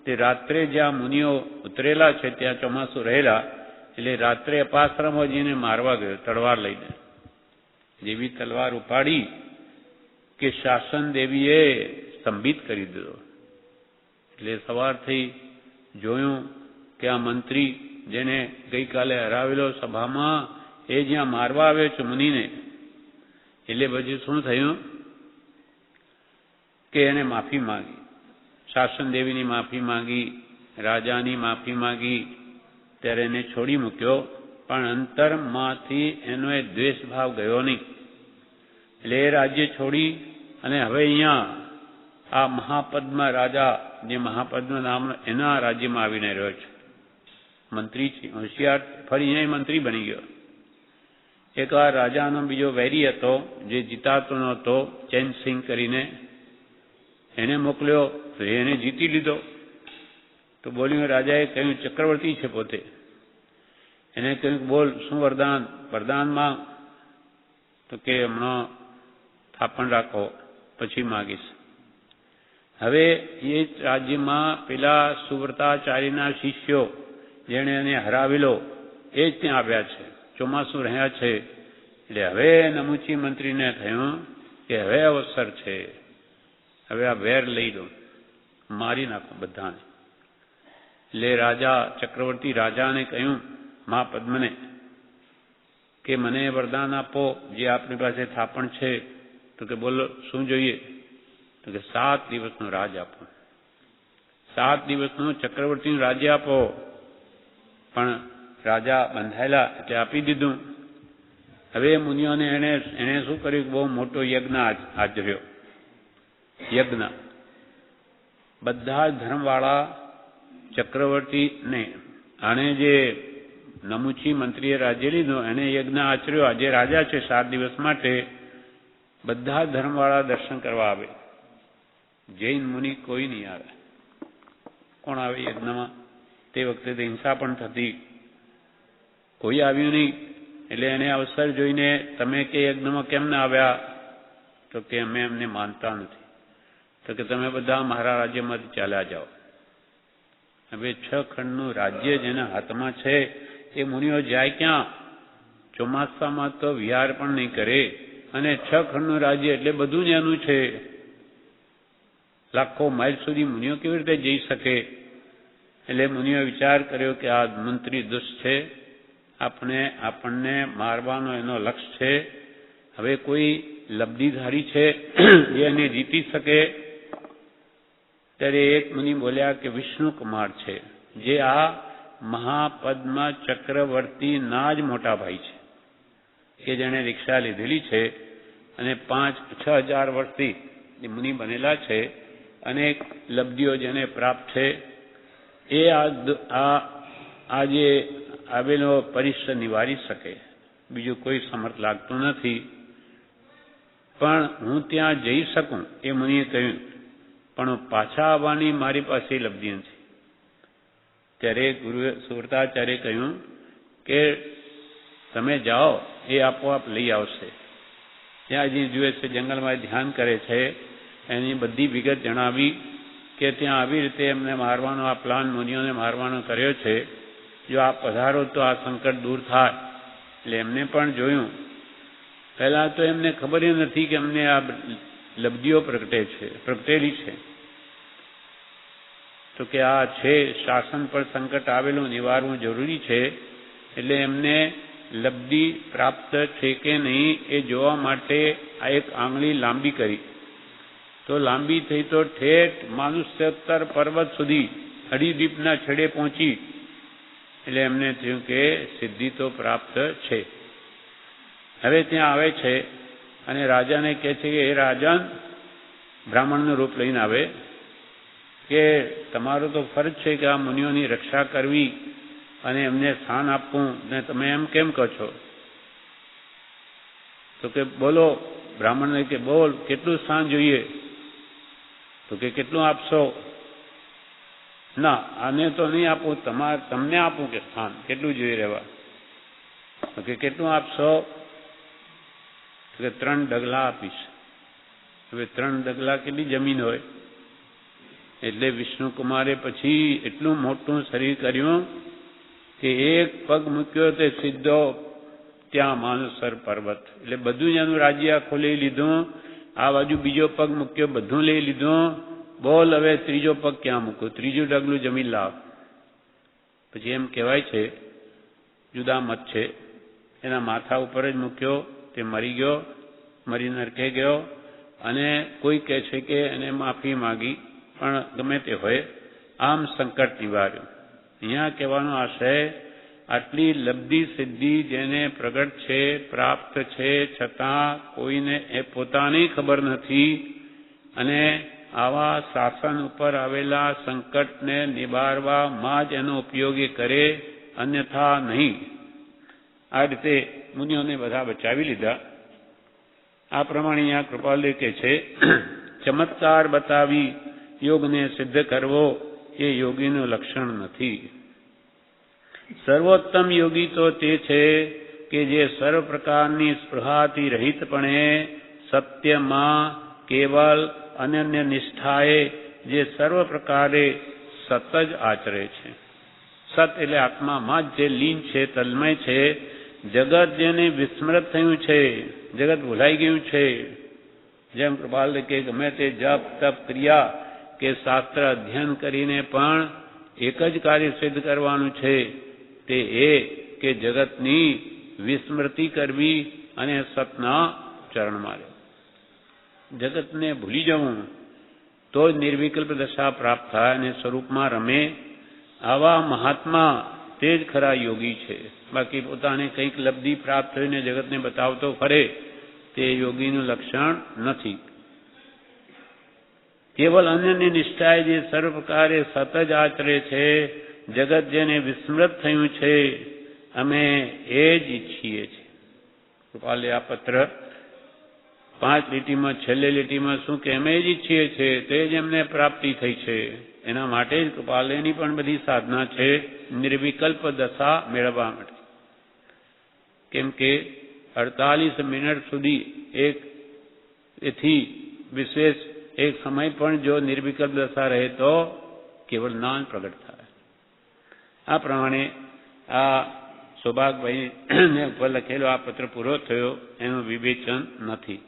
તે રાત્રે જ્યાં મુનિઓ ઉતરેલા છે ત્યાં ચોમાસું રહેલા, એટલે રાત્રે અપાશ્રમમાં જઈને મારવા ગયો તલવાર લઈને. જેવી તલવાર ઉપાડી કે શાસન દેવીએ સ્તંભિત કરી દીધો. એટલે સવાર થઈ જોયું કે આ મંત્રી જેને ગઈકાલે હરાવેલો સભામાં, એ જ્યાં મારવા આવ્યો છે મુનિને, એટલે પછી શું થયું કે એને માફી માંગી, શાસન દેવીની માફી માંગી, રાજાની માફી માંગી, ત્યારે એને છોડી મૂક્યો. પણ અંતરમાંથી એનો એ દ્વેષ ભાવ ગયો નહીં. એટલે એ રાજ્ય છોડી અને હવે અહીંયા આ મહાપદ્મ રાજા, જે મહાપદ્મ નામનો, એના રાજ્યમાં આવીને રહ્યો છે. મંત્રી છે, હોશિયાર, ફરી અહીંયા મંત્રી બની ગયો. એક આ રાજાનો બીજો વૈરી હતો, જે જીતાતો નહોતો, ચેનસિંહ કરીને, એને મોકલ્યો તો એને જીતી લીધો. તો બોલ્યું, રાજાએ કહ્યું, ચક્રવર્તી છે પોતે, એને કહ્યું, બોલ શું વરદાન, વરદાન માંગ. તો કે હમણાં થાપણ રાખો, પછી માગીશ. હવે એ રાજ્યમાં પેલા સુવ્રતાચાર્યના શિષ્યો, જેણે એને હરાવેલો, એ જ ત્યાં આવ્યા છે, ચોમાસું રહ્યા છે. એટલે હવે નમુચી મંત્રીને થયું કે હવે અવસર છે, હવે આ વેર લઈ લો, મારી નાખો બધાને. એટલે રાજા, ચક્રવર્તી રાજાને કહ્યું, મહાપદ્મને, કે મને વરદાન આપો, જે આપની પાસે થાપણ છે. તો કે બોલો શું જોઈએ? તો કે 7 દિવસનું રાજ આપો, 7 દિવસનું ચક્રવર્તીનું રાજ્ય આપો. પણ રાજા બંધાયેલા એટલે આપી દીધું. હવે મુનિઓને એને શું કર્યું, બહુ મોટો યજ્ઞ આચર્યો. યજ્ઞ બધા ધર્મવાળા ચક્રવર્તીને, આને જે નમુચી મંત્રીએ રાજ્ય લીધું, એને યજ્ઞ આચર્યો. આજે રાજા છે, 7 દિવસ માટે બધા ધર્મવાળા દર્શન કરવા આવે. જૈન મુનિ કોઈ નહીં આવે. કોણ આવે યજ્ઞમાં? તે વખતે તો હિંસા પણ થતી, કોઈ આવ્યું નહીં. એટલે એને અવસર જોઈને, તમે કે યજ્ઞમાં કેમ ના આવ્યા? તો કે અમે એમને માનતા નથી. તો કે તમે બધા મારા રાજ્યમાંથી ચાલ્યા જાઓ. હવે 6 ખંડનું રાજ્ય જેના હાથમાં છે, એ મુનિઓ જાય ક્યાં? ચોમાસામાં તો વિહાર પણ નહીં કરે, અને 6 ખંડનું રાજ્ય એટલે બધું જ એનું છે. લાખો માઇલ સુધી મુનિઓ કેવી રીતે જઈ શકે? એટલે મુનિઓ વિચાર કર્યો કે આ મંત્રી દુષ્ટ છે, આપણને મારવાનો એનો લક્ષ્ય છે. હવે કોઈ લબ્ધિધારી છે જે એને જીતી શકે? ત્યારે એક મુનિ બોલ્યા કે વિષ્ણુકુમાર છે, જે આ મહાપદ્મ ચક્રવર્તીના જ મોટા ભાઈ છે, કે જેણે રિક્ષા લીધેલી છે અને 5-6 હજાર વર્ષથી જે મુનિ બનેલા છે, અનેક લબ્ધિઓ જેને પ્રાપ્ત છે. એ આ જે આવેલો પરિશ્ર નિવારી શકે, બીજું કોઈ સમર્થ લાગતું નથી. પણ હું ત્યાં જઈ શકું, એ મુનિએ કહ્યું, પણ પાછા આવવાની મારી પાસે લબ્ધિ નથી. ત્યારે ગુરુએ સુવ્રતાચાર્યે કહ્યું કે તમે જાઓ, એ આપોઆપ લઈ આવશે. ત્યાં જે જુએ છે, જંગલમાં ધ્યાન કરે છે, એની બધી વિગત જણાવી કે ત્યાં આવી રીતે એમને મારવાનો આ પ્લાન મુનિઓને મારવાનો કર્યો છે. જો આપ પધારો તો આ સંકટ દૂર થાય. એટલે એમને પણ જોયું. પહેલાં તો એમને ખબર નથી કે એમને આ લબ્ધિઓ પ્રગટેલી છે. તો કે આ છે, શાસન પર સંકટ આવેલું નિવારવું જરૂરી છે. એટલે એમને લબ્ધિ પ્રાપ્ત છે કે નહીં એ જોવા માટે આ એક આંગળી લાંબી કરી. તો લાંબી થઈ તો ઠેઠ માનુષ્યોત્તર પર્વત સુધી અડીદ્વીપના છેડે પહોંચી. એટલે એમને થયું કે સિદ્ધિ તો પ્રાપ્ત છે. હવે ત્યાં આવે છે અને રાજાને કહે છે કે એ રાજન, બ્રાહ્મણનું રૂપ લઈને આવે, કે તમારો તો ફરજ છે કે આ મુનિઓની રક્ષા કરવી અને એમને સ્થાન આપવું, ને તમે એમ કેમ કહો છો? તો કે બોલો. બ્રાહ્મણને કે બોલ, કેટલું સ્થાન જોઈએ? તો કે કેટલું આપશો? ના, આને તો નહીં આપું, તમને આપું કે સ્થાન, કેટલું જોઈએ રહેવા? તો કે કેટલું આપશો? તો કે 3 ડગલા આપીશ. હવે 3 ડગલા કેટલી જમીન હોય? એટલે વિષ્ણુકુમારે પછી એટલું મોટું શરીર કર્યું કે એક પગ મૂક્યો તે સીધો ત્યાં માનસર પર્વત. એટલે બધું જ એનું રાજ્ય આખું લઈ લીધું. આ બાજુ બીજો પગ મૂક્યો, બધું લઈ લીધું. બોલ હવે ત્રીજો પગ ક્યાં મૂકું? ત્રીજું ડગલું જમીન લાવ. પછી એમ કહેવાય છે, જુદા મત છે, એના માથા ઉપર જ મૂક્યો, તે મરી ગયો, મરી નરકે ગયો, અને કોઈ કહે છે કે એને માફી માગી, પણ ગમે તે હોય, આમ સંકટ નિવાર્યું. અહીંયા કહેવાનો આશય, આટલી લબ્ધિ સિદ્ધિ જેને પ્રગટ છે, પ્રાપ્ત છે, છતાં કોઈને એ પોતાની ખબર નથી, અને આવા શાસન ઉપર આવેલા સંકટને નિવારવામાં જ એનો ઉપયોગી કરે, અન્યથા નહીં. આ રીતે મુનિઓને બધા બચાવી લીધા. આ પ્રમાણે અહીંયા કૃપાલુ કહે છે, ચમત્કાર બતાવી યોગને સિદ્ધ કરવો એ યોગીનું લક્ષણ નથી. સર્વોત્તમ યોગી તો તે છે કે જે સર્વ પ્રકારની સ્પૃહાથી રહિતપણે સત્યમાં કેવલ અનન્ય નિષ્ઠાએ જે સર્વ પ્રકારે સત જ આચરે છે. સત એટલે આત્મામાં જ જે લીન છે, તન્મય છે. જગત જેને વિસ્મૃત થયું છે, જગત ભૂલાઈ ગયું છે, જેમ કૃપાલ કે ગમે તે જપ તપ ક્રિયા કે શાસ્ત્ર અધ્યયન કરીને પણ એક જ કાર્ય સિદ્ધ કરવાનું છે, તે એ કે જગતની વિસ્મૃતિ કરવી અને સતના ચરણમાં રહેવું. જગતને ભૂલી જવું તો જ નિર્વિકલ્પ દશા પ્રાપ્ત થાય અને સ્વરૂપમાં રમે. આવા મહાત્મા તે જ ખરા યોગી છે. બાકી પોતાને કંઈક લબ્ધિ પ્રાપ્ત થઈને જગતને બતાવતો ફરે તે યોગીનું લક્ષણ નથી. કેવલ અન્યની નિષ્ઠાએ જે સર્વ પ્રકારે સત જ આચરે છે, જગત જેને વિસ્મૃત થયું છે, અમે એ જ ઈચ્છીએ છીએ. કૃપાલે આ પત્ર 5 લીટીમાં છેલ્લી લીટીમાં શું કે અમે જ ઈચ્છીએ છીએ, તે જ એમને પ્રાપ્તિ થઈ છે. એના માટે જ કૃપાલયની પણ બધી સાધના છે, નિર્વિકલ્પ દશા મેળવવા માટે. કેમ કે 48 મિનિટ સુધી એથી વિશેષ એક સમય પણ જો નિર્વિકલ્પ દશા રહે તો કેવળ જ્ઞાન પ્રગટ થાય. આ પ્રમાણે આ સૌભાગભાઈને ઉપર લખેલો આ પત્ર પૂરો થયો, એનું વિવેચન નથી.